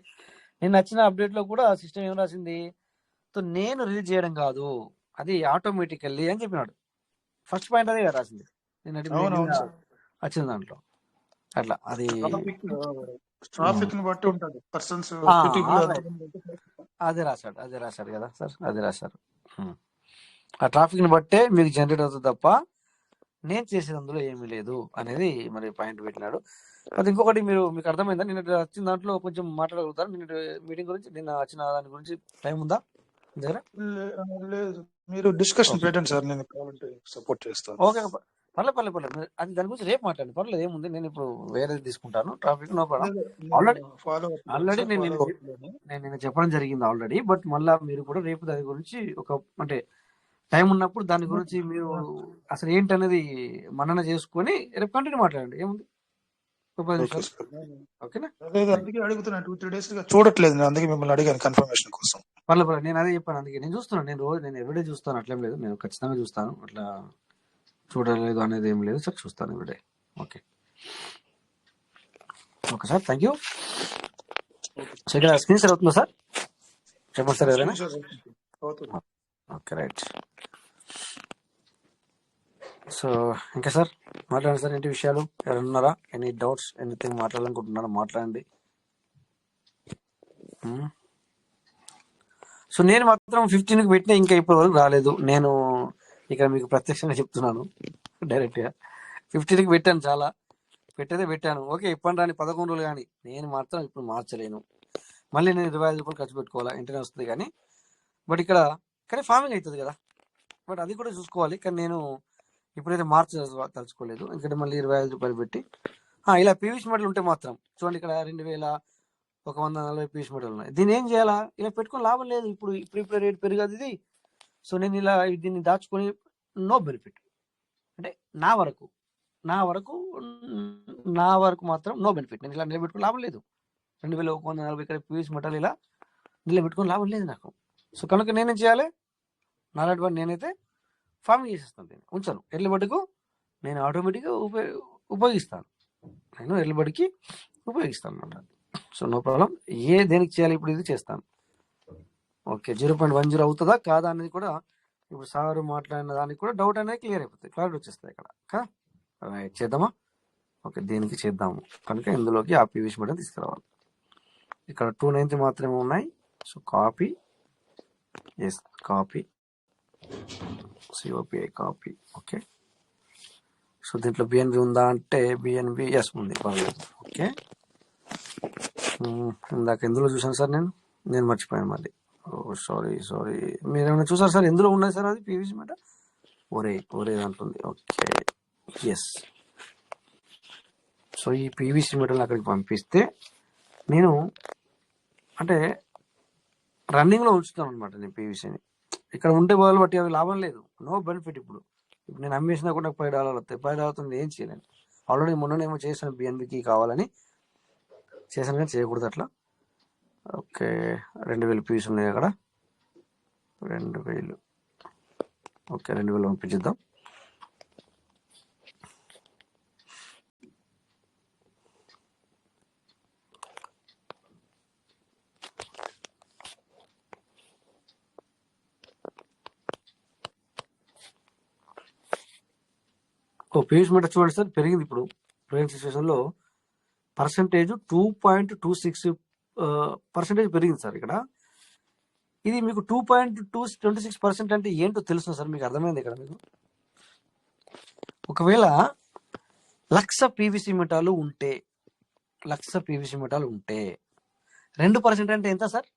నేను నచ్చిన అప్డేట్ లో కూడా సిస్టమ్ ఏం రాసింది, నేను రిలీజ్ చేయడం కాదు, అది ఆటోమేటికల్లీ అని చెప్పినాడు. ఫస్ట్ పాయింట్ అదే రాసింది వచ్చిన దాంట్లో. అట్లా అది ట్రాఫిక్ ని బట్టి ఉంటది, పర్సన్స్ అదే రాశాడు కదా సార్, అదే రాశారు. ఆ ట్రాఫిక్ ని బట్టే మీకు జనరేట్ అవుతుంది తప్ప నేను చేసేది అందులో ఏమీ లేదు అనేది మరి పాయింట్ పెట్టినాడు. అది ఇంకొకటి మీకు అర్థమైందా, నిన్న వచ్చిన దాంట్లో కొంచెం మాట్లాడగలుగుతారు? నిన్న మీటింగ్ గురించి, నిన్న వచ్చిన దాని గురించి టైం ఉందా దగ్గర? లేదు, మీరు డిస్కషన్ పెట్టండి సార్, నేను సపోర్ట్ చేస్తాను. ఓకే, పర్లేదు అది దాని గురించి రేపు మాట్లాడండి, పర్లేదు ఏముంది. నేను ఇప్పుడు వేరేది తీసుకుంటాను topic, no problem. Already follow already sir, నేను నేను చెప్పడం జరిగింది ఆల్రెడీ. బట్ మళ్ళీ మీరు కూడా రేపు దాని గురించి అంటే టైం ఉన్నప్పుడు దాని గురించి మీరు అసలు ఏంటనేది మనన చేసుకొని రేపు కంటిన్యూ మాట్లాడండి, ఏముంది. ఒక 10 నిమిషాలు, ఓకేనా? అందుకే అడుగుతున్నాను, 2-3 days గా చూడట్లేదు నేను, అందుకే మిమ్మల్ని అడిగాను కన్ఫర్మేషన్ కోసం. పర్లేదు నేను అదే చెప్పాను, అందుకే నేను చూస్తున్నాను. నేను ఎవ్రీడే చూస్తాను, అట్లేం లేదు. నేను ఖచ్చితంగా చూస్తాను, అట్లా చూడలేదు అనేది ఏం లేదు సార్, చూస్తాను everyday. Okay sir, thank you. So ఇక్కడ స్క్రీన్ షేర్ అవుతుందా సార్? చెప్పండి సార్ ఎవరైనా. Okay right. సో ఇంకా సార్ మాట్లాడండి సార్, ఏంటి విషయాలు? ఎవరైనా ఉన్నారా? ఎనీ డౌట్స్, ఎనీథింగ్ మాట్లాడాలనుకుంటున్నారా? మాట్లాడండి. సో నేను మాత్రం 15కి పెట్టినా ఇంకా ఇప్పటి వరకు రాలేదు. నేను ఇక్కడ మీకు ప్రత్యక్షంగా చెప్తున్నాను, డైరెక్ట్గా 15కి పెట్టాను, చాలా పెట్టాను. ఓకే, ఇప్పటి రాని 11 రోజులు కానీ నేను మాత్రం ఇప్పుడు మార్చలేను. మళ్ళీ నేను 25 రూపాయలు ఖర్చు పెట్టుకోవాలా, ఇంటనే వస్తుంది కానీ. బట్ కానీ ఫార్మింగ్ అవుతుంది కదా, బట్ అది కూడా చూసుకోవాలి. కానీ నేను ఇప్పుడైతే తలుచుకోలేదు, ఎందుకంటే మళ్ళీ 25 రూపాయలు పెట్టి ఇలా పీవీసీ మెటల్ ఉంటే మాత్రం చూడండి, ఇక్కడ 2140 పీవీసీ మెటల్ ఉన్నాయి. దీన్ని ఏం చేయాలా? ఇలా పెట్టుకొని లాభం లేదు. ఇప్పుడు రేట్ పెరిగదు ఇది. సో నేను దీన్ని దాచుకొని నో బెనిఫిట్. అంటే నా వరకు మాత్రం నో బెనిఫిట్. నేను ఇలా నిలబెట్టుకుని లాభం లేదు. 2140 ఇక్కడ పీవీసీ మెటల్ ఇలా నిలబెట్టుకుని లాభం లేదు నాకు. సో కనుక నేనేం చేయాలి? నాలాంటి వాడిని నేనైతే ఫార్మింగ్ చేసేస్తాను, దీన్ని ఉంచాను. ఎర్లీబర్డ్కు నేను ఆటోమేటిక్గా ఉపయోగిస్తాను. అనమాట. So no problem. దేనికి చేయాలి ఇప్పుడు ఇది చేస్తాను. ఓకే, 0.10 అవుతుందా కాదా అనేది కూడా ఇప్పుడు సార్ మాట్లాడిన దానికి కూడా డౌట్ అనేది క్లియర్ అయిపోతుంది, క్లారిటీ వచ్చేస్తుంది ఇక్కడ కదా. రైట్, చేద్దామా? ఓకే, దీనికి చేద్దాము. కనుక ఇందులోకి ఆ పీవీసీ మెటల్ తీసుకురావాలి. ఇక్కడ 290 మాత్రమే ఉన్నాయి. So copy COPI copy. Okay, so దీంట్లో బిఎన్బి ఉందా అంటే బిఎన్బి ఎస్ ఉంది, పర్లేదు. ఓకే, ఇందాక ఎందులో చూసాను సార్? నేను మర్చిపోయాను మళ్ళీ. సారీ మీరు ఏమైనా చూసారు సార్? ఎందులో ఉన్నాయి సార్ అది పీవీసీ మెటల్? ఒరే అంటుంది. Okay, yes. సో ఈ పీవీసీ మెటల్ అక్కడికి పంపిస్తే నేను అంటే రన్నింగ్లో ఉంచుతాను అనమాట నేను పీవీసీని. ఇక్కడ ఉండే బదులు బట్టి అవి లాభం లేదు, నో బెనిఫిట్. ఇప్పుడు నేను అమ్మేసినా కూడా నాకు $5 వస్తాయి. $5 ఏం చేయలేను. ఆల్రెడీ మొన్ననేమో చేశాను, బిఎన్బికి కావాలని చేశాను, కానీ చేయకూడదు అట్లా. ఓకే, 2000 పీస్ ఉన్నాయి అక్కడ, 2000. ఓకే, 2000 పంపించిద్దాం. పీవీసీ మీటర్ చూడండి సార్, పెరిగింది. ఇప్పుడు ప్రెజెంట్ సిచ్యువేషన్లో పర్సెంటేజ్ 2.26% పెరిగింది సార్ ఇక్కడ. ఇది మీకు 2.26% అంటే ఏంటో తెలుసు సార్? మీకు అర్థమైంది ఇక్కడ? మీకు ఒకవేళ 1,00,000 పీవీసీ మెటాలు ఉంటే 2% అంటే ఎంత సార్?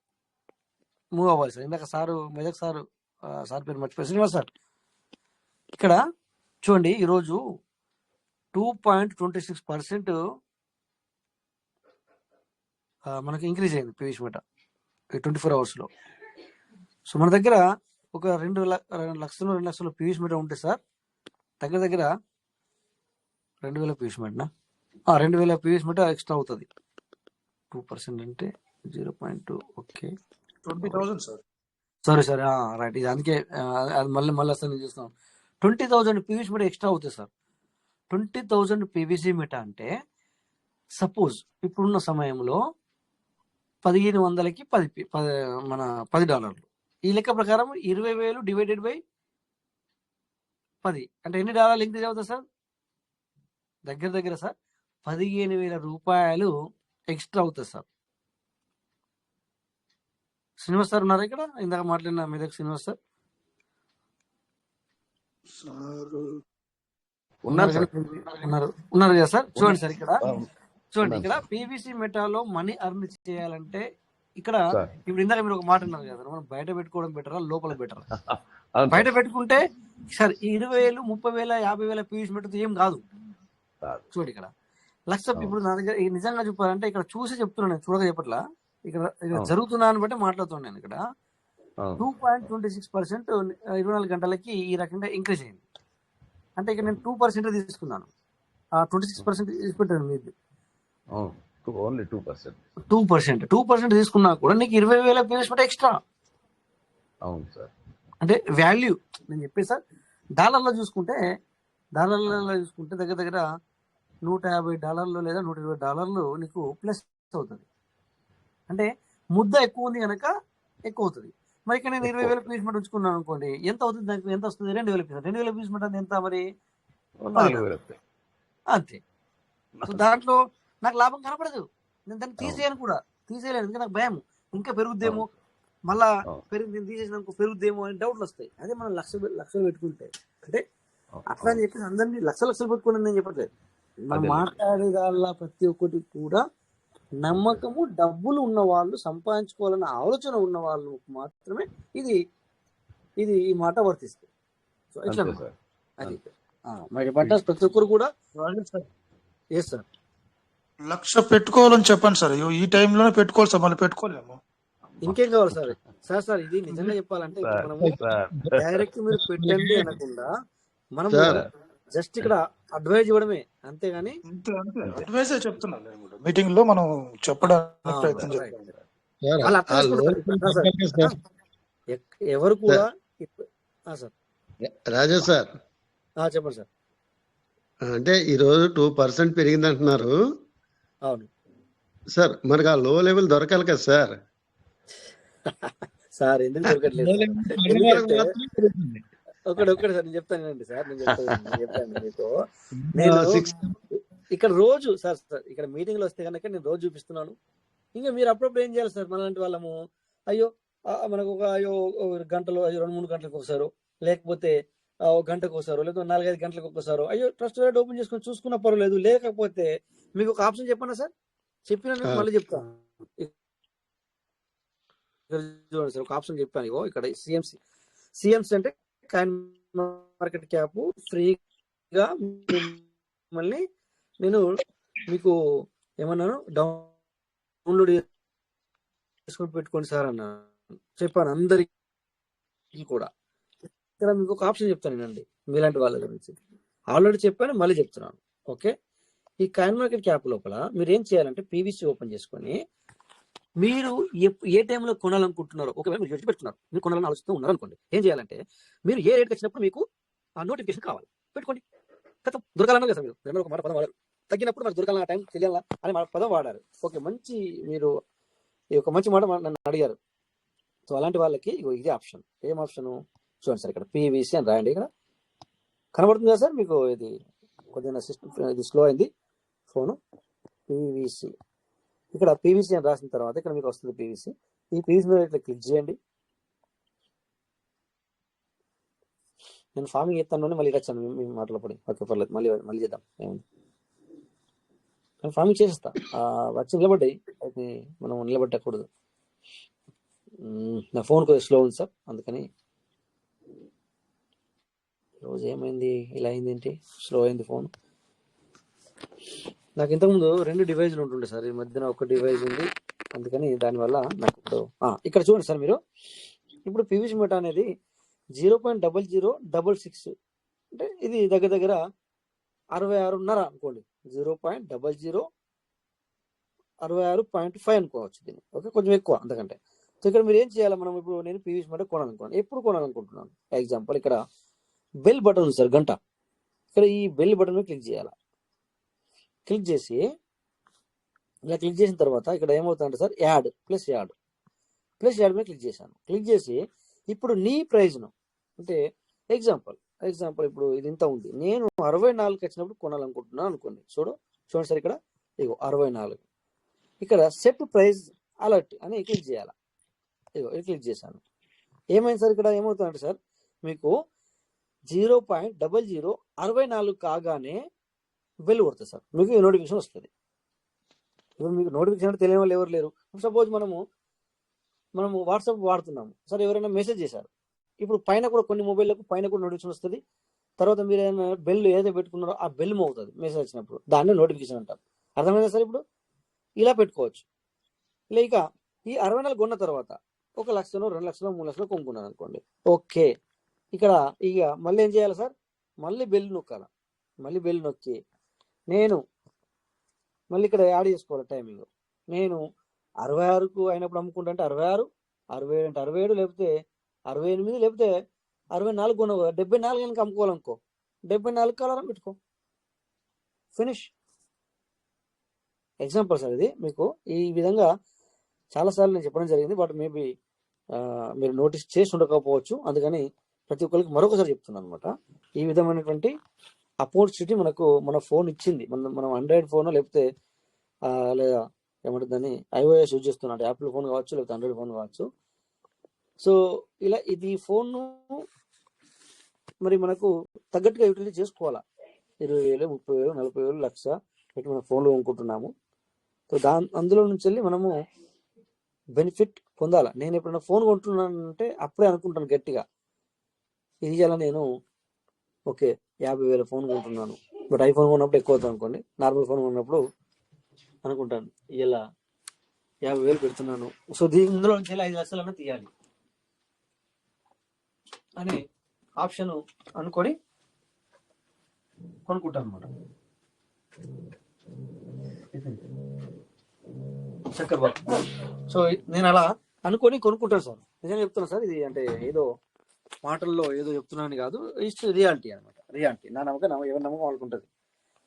మూవ్ అవ్వాలి సార్. ఇందాక మెదక్ సార్ పేరు మర్చిపోయి, శ్రీనివాస్ సార్. ఇక్కడ చూడండి, ఈరోజు 2.26% మనకి ఇంక్రీజ్ అయింది పీవీసీ మెటల్ 24 అవర్స్లో. సో మన దగ్గర ఒక 2 లక్షలు పీవీసీ మెటల్ ఉంటే సార్, దగ్గర 2000 PVC metal 2000 PVC metal extra అవుతుంది. 2% అంటే 0.2. Okay, 20,000 sir. Sorry right. ఇది అందుకే అది మళ్ళీ అసలు నేను చూస్తాను. 20,000 పీవీసీ మెటల్ ఎక్స్ట్రా అవుతుంది సార్. 20,000 పీవీసీ మెటల్ అంటే సపోజ్ ఇప్పుడున్న సమయంలో 1500కి మన $10. ఈ లెక్క ప్రకారం 20,000 డివైడెడ్ బై 10 అంటే ఎన్ని డాలర్లు ఇంక్రీజ్ అవుతుంది సార్? దగ్గర సార్ 15,000 రూపాయలు ఎక్స్ట్రా అవుతుంది సార్. శ్రీనివాస్ సార్ ఉన్నారా ఇక్కడ? ఇందాక మాట్లాడిన మెదక్ శ్రీనివాస్ సార్ ఉన్నారు కదా సార్? చూడండి సార్, ఇక్కడ పీవీసీ మెటాలో మనీ అర్న్ చేయాలంటే ఇక్కడ సార్ ఇప్పుడు ఇందాక మీరు ఒక మాట అన్నారు కదా, మనం బయట పెట్టుకోవడం బెటరా లోపల బెటరా? అవును బయట సార్. పెట్టుకుంటే సార్ 20,000 30,000 50,000 పీవీసీ మీటర్ ఏం కాదు. కాదు. చూడండి ఇక్కడ లక్ష, అవును. ఇప్పుడు నా దగ్గర నిజంగా చెప్పాలంటే ఇక్కడ చూసి చెప్తున్నాను, నేను చూడక చెప్పట్లా, ఇక్కడ అవును. జరుగుతున్నాను బట్టి మాట్లాడుతున్నాను. నేను ఇక్కడ అవును. 2.26% 24 గంటలకి ఈ రకంగా ఇంక్రీజ్ అయింది. అంటే ఇక్కడ నేను 2% తీసుకున్నాను, 26% తీసుకుంటాను మీది. అవును. ఓన్లీ 2%. 2% తీసుకున్నా కూడా నీకు 20,000 పీవీసీ ఎక్స్ట్రా. అవును సార్. అంటే వాల్యూ నేను చెప్పేది సార్, డాలర్లో చూసుకుంటే దగ్గర దగ్గర $150 లేదా $120 నీకు ప్లస్ అవుతుంది. అంటే ముద్ద ఎక్కువ ఉంది కనుక ఎక్కువ అవుతుంది. మరి ఇక్కడ నేను 20,000 పీస్ మీటర్ ఉంచుకున్నాను అనుకోండి, ఎంత అవుతుంది? దానికి ఎంత వస్తుంది? 2,000 పీస్. 2,000 పీస్ మీటర్ ఎంత మరి? 4,000. అంతే. సో దాంట్లో నాకు లాభం కనపడదు, నేను దాన్ని తీసేయను కూడా, తీసేయలేను. ఎందుకంటే నాకు భయం ఇంకా పెరుగుద్దేమో, మళ్ళా నేను తీసేసినాక పెరుగుద్దేమో అని డౌట్లు వస్తాయి. అదే మనం లక్షలు పెట్టుకుంటే, అంటే అట్లా అని చెప్పేసి అందరినీ లక్షలు పెట్టుకోండి నేను చెప్పట్లేదు. మనం మాట్లాడేదాల్లా ప్రతి ఒక్కటి కూడా నమ్మకము, డబ్బులు ఉన్న వాళ్ళు, సంపాదించుకోవాలన్న ఆలోచన ఉన్న వాళ్ళు మాత్రమే ఇది ఈ మాట వర్తిస్తుంది. సో ఇట్లా అది మరి పట్టాస్ ప్రతి ఒక్కరు కూడా సార్ లక్ష పెట్టుకోవాలని చెప్పండి సార్. ఈ టైంలోనే పెట్టుకోవాలి సార్, మళ్ళీ పెట్టుకోలేము. ఇంకేం కావాలి సార్? సార్ ఇది నిజంగా చెప్పాలంటే మనము డైరెక్ట్ మీరు పెట్టండి అనకుండా మనం జస్ట్ ఇక్కడ అడ్వైజ్ ఇవ్వడమే, అంతేగాని అడ్వైజ్ చెప్తున్నాను. మీటింగ్ లో మనం చెప్పడానికి ప్రయత్నం చేస్తాం. ఎవరు కూడా సార్. రాజా సార్ చెప్పండి సార్. అంటే ఈరోజు 2% పెరిగింది అంటున్నారు. అవును సార్, మనకు ఆ లో లెవెల్ దొరకాలి కదా సార్. సార్ ఎందుకు దొరకట్లేదు? ఒకటి సార్ నేను చెప్తానండి సార్, నేను చెప్తాను మీకు. నేను ఇక్కడ రోజు సార్ ఇక్కడ మీటింగ్ లో వస్తే కనుక నేను రోజు చూపిస్తున్నాను. ఇంకా మీరు అప్పుడప్పుడు ఏం చేయాలి సార్? మనలాంటి వాళ్ళము మనకు ఒక గంటలో 2-3 గంటలకు ఒకసారి, లేకపోతే ఒక గంటకు ఒకసారి, లేదా 4-5 గంటలకు ఒకసారి ట్రస్ట్ వాలెట్ ఓపెన్ చేసుకొని చూసుకున్నా పర్వాలేదు. లేకపోతే మీకు ఒక ఆప్షన్ చెప్పన్నా సార్? చెప్పిన మళ్ళీ చెప్తాను. చూడండి సార్, ఒక ఆప్షన్ చెప్పాను. ఇక్కడ సిఎంసి అంటే కాయిన్ మార్కెట్ క్యాప్ ఫ్రీగా మిమ్మల్ని నేను మీకు ఏమన్నాను, డౌన్లోడ్ చేసుకొని పెట్టుకోండి సార్ అన్నాను, చెప్పాను అందరికి కూడా. ఇక్కడ మీకు ఒక ఆప్షన్ చెప్తానండి మీలాంటి వాళ్ళ గురించి. ఆల్రెడీ చెప్పాను, మళ్ళీ చెప్తున్నాను. ఓకే, ఈ కాయిన్ మార్కెట్ క్యాప్ లోపల మీరు ఏం చేయాలంటే పీవీసీ ఓపెన్ చేసుకొని మీరు ఏ టైంలో కొనాలనుకుంటున్నారో, ఒకవేళ మీరు ఎట్టి పెట్టుకున్నారు, మీరు కొనాలని ఆలోచిస్తూ ఉన్నారు అనుకోండి, ఏం చేయాలంటే మీరు ఏ రేట్కి వచ్చినప్పుడు మీకు ఆ నోటిఫికేషన్ కావాలి, పెట్టుకోండి. కథం దొరకాలన్నారు కదా సార్, మీరు రెండు ఒక మాట పదం వాడారు, తగ్గినప్పుడు మనకు దొరకాలన్న టైం తెలియాలా అని పదం వాడారు. ఓకే, మంచి మీరు ఈ ఒక మంచి మాట నన్ను అడిగారు. సో అలాంటి వాళ్ళకి ఇది ఆప్షన్. ఏం ఆప్షన్ చూడండి సార్, ఇక్కడ పీవీసీ అని రాయండి. ఇక్కడ కనబడుతుంది కదా సార్ మీకు? ఇది కొద్దిగా సిస్టమ్ ఇది స్లో అయింది ఫోను. పీవీసీ, ఇక్కడ పీవీసీ అని రాసిన తర్వాత ఇక్కడ మీకు వస్తుంది పీవీసీ. ఈ పీవీసీ మీద ఇట్లా క్లిక్ చేయండి. నేను ఫార్మింగ్ చేస్తాను, మళ్ళీ వచ్చాను మేము మాట్లాడపడి. ఓకే పర్లేదు, మళ్ళీ చేద్దాం, ఏముంది. నేను ఫార్మింగ్ చేసేస్తా, వచ్చి నిలబడ్డాయి, అయితే మనం నిలబట్టకూడదు. నా ఫోన్ కొద్దిగా స్లో ఉంది సార్, అందుకని. రోజు ఏమైంది, ఇలా అయింది ఏంటి, స్లో అయింది ఫోన్. నాకు ఇంతకుముందు 2 డివైజ్లు ఉంటుండే సార్, ఈ మధ్యన ఒక డివైజ్ ఉంది, అందుకని దానివల్ల నాకు ఇప్పుడు ఇక్కడ చూడండి సార్ మీరు. ఇప్పుడు పీవీసీ మెటా అనేది 0.0066, అంటే ఇది దగ్గర దగ్గర 66.5 అనుకోండి. 0.0066.5 అనుకోవచ్చు దీన్ని. ఓకే, కొంచెం ఎక్కువ అంతకంటే. సో ఇక్కడ మీరు ఏం చేయాలి, మనం ఇప్పుడు నేను పీవీసీ మెటా కొనాలనుకోండి, ఎప్పుడు కొనాలనుకుంటున్నాను. ఎగ్జాంపుల్ ఇక్కడ బెల్ బటన్ ఉంది సార్, గంట. ఇక్కడ ఈ బెల్ బటన్ మీద క్లిక్ చేయాలి. క్లిక్ చేసి ఇలా క్లిక్ చేసిన తర్వాత ఇక్కడ ఏమవుతుందంటే సార్, యాడ్ మీద క్లిక్ చేశాను. క్లిక్ చేసి ఇప్పుడు నీ ప్రైజ్ను, అంటే ఎగ్జాంపుల్ ఇప్పుడు ఇది ఇంత ఉంది, నేను 64 వచ్చినప్పుడు కొనాలనుకుంటున్నాను అనుకోండి. చూడండి సార్, ఇక్కడ 64. ఇక్కడ సెట్ ప్రైజ్ అలర్ట్ అని క్లిక్ చేయాలి. క్లిక్ చేశాను. ఏమైంది సార్, ఇక్కడ ఏమవుతుందంటే సార్ మీకు 0.0064 కాగానే బెల్ కొడుతుంది సార్, మీకు నోటిఫికేషన్ వస్తుంది. ఇప్పుడు మీకు నోటిఫికేషన్ అంటే తెలియని వాళ్ళు ఎవరు లేరు. సపోజ్ మనము మనము వాట్సాప్ వాడుతున్నాము, సరే ఎవరైనా మెసేజ్ చేశారు, ఇప్పుడు పైన కూడా కొన్ని మొబైల్లకు పైన కూడా నోటిఫికేషన్ వస్తుంది. తర్వాత మీరు ఏదైనా బెల్ ఏదైతే పెట్టుకున్నారో ఆ బెల్ మోగుతుంది మెసేజ్ వచ్చినప్పుడు, దాన్ని నోటిఫికేషన్ అంటారు. అర్థమైందా సార్? ఇప్పుడు ఇలా పెట్టుకోవచ్చు. లేక ఈ 64 కొన్న తర్వాత 1 లక్షలో 2 లక్షలో 3 లక్షలో కొనుక్కున్నాను అనుకోండి, ఓకే. ఇక్కడ ఇక మళ్ళీ ఏం చేయాలి సార్? మళ్ళీ బెల్ నొక్కాలి. మళ్ళీ బెల్ నొక్కి నేను మళ్ళీ ఇక్కడ యాడ్ చేసుకోవాలి టైమింగ్. నేను 66కు అయినప్పుడు అమ్ముకుంటా అంటే 66, 67 అంటే 67, లేకపోతే 68, లేకపోతే 64 కొనవు, 74 కనుక అమ్ముకోవాలనుకో 74 కాలం పెట్టుకో, ఫినిష్. ఎగ్జాంపుల్ సార్ ఇది. మీకు ఈ విధంగా చాలాసార్లు నేను చెప్పడం జరిగింది, బట్ మేబీ మీరు నోటీస్ చేసి ఉండకపోవచ్చు. అందుకని ప్రతి ఒక్కరికి మరొకసారి చెప్తున్నాను అనమాట. ఈ విధమైనటువంటి ఆపర్చునిటీ మనకు మన ఫోన్ ఇచ్చింది. మనం ఆండ్రాయిడ్ ఫోన్ లేకపోతే లేదా ఏమంటుందని ఐఓఎస్ యూజ్ చేస్తున్నాం, అంటే యాపిల్ ఫోన్ కావచ్చు లేకపోతే ఆండ్రాయిడ్ ఫోన్ కావచ్చు. సో ఇలా ఇది ఫోన్ మరి మనకు తగ్గట్టుగా యూటిలైజ్ చేసుకోవాలా. 20,000, 30,000, 40,000, లక్ష పెట్టి మన ఫోన్లో కొనుక్కుంటున్నాము. సో అందులో నుంచి వెళ్ళి మనము బెనిఫిట్ పొందాలా. నేను ఎప్పుడైనా ఫోన్ కొంటున్నానంటే అప్పుడే అనుకుంటాను గట్టిగా, ఇది ఇలా నేను ఓకే 50,000 ఫోన్ కొంటున్నాను. బట్ ఐఫోన్ కొన్నప్పుడు ఎక్కువ అవుతుంది అనుకోండి, నార్మల్ ఫోన్ కొన్నప్పుడు అనుకుంటాను ఇలా 50,000 పెడుతున్నాను, సో ఇందులో నుంచి 5 లక్షలన్నా తీయాలి అనే ఆప్షన్ అనుకొని కొనుక్కుంటాను అనమాట. చక్కర బాబు. సో నేను అలా అనుకొని కొనుక్కుంటాను సార్. నిజంగా చెప్తున్నాను సార్, ఇది అంటే ఏదో మాటల్లో ఏదో చెప్తున్నాను కాదు, ఇట్స్ రియాలిటీ అనమాట. రియాలిటీ. నా నమ్మకం ఎవరి నమ్మకం వాళ్ళకు ఉంటుంది.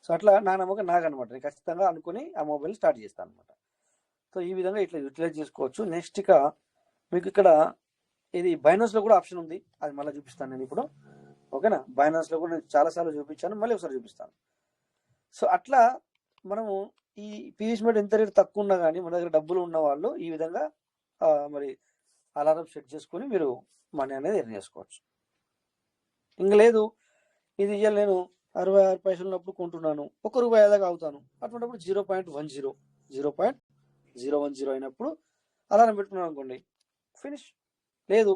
సో అట్లా నా నమ్మకం నాకు అనమాట. నేను ఖచ్చితంగా అనుకుని ఆ మొబైల్ స్టార్ట్ చేస్తాను అనమాట. సో ఈ విధంగా ఇట్లా యూటిలైజ్ చేసుకోవచ్చు. నెక్స్ట్ ఇక మీకు ఇక్కడ ఇది బైనాన్స్లో కూడా ఆప్షన్ ఉంది, అది మళ్ళీ చూపిస్తాను నేను ఇప్పుడు. ఓకేనా? బైనాన్స్లో కూడా నేను చాలాసార్లు చూపించాను, మళ్ళీ ఒకసారి చూపిస్తాను. సో అట్లా మనము ఈ పీరిస్మెంట్ ఎంత రేటు తక్కువ ఉన్నా కానీ మన దగ్గర డబ్బులు ఉన్న వాళ్ళు ఈ విధంగా మరి అలారం సెట్ చేసుకొని మీరు మనీ అనేది ఎర్న్ చేసుకోవచ్చు. ఇంకా లేదు ఇది ఇయ్యాలి నేను 66 పైసలు ఉన్నప్పుడు కొంటున్నాను, ₹1 దాకా అవుతాను, అటువంటిప్పుడు 0.10 అయినప్పుడు అలారం పెట్టుకున్నాను అనుకోండి, ఫినిష్. లేదు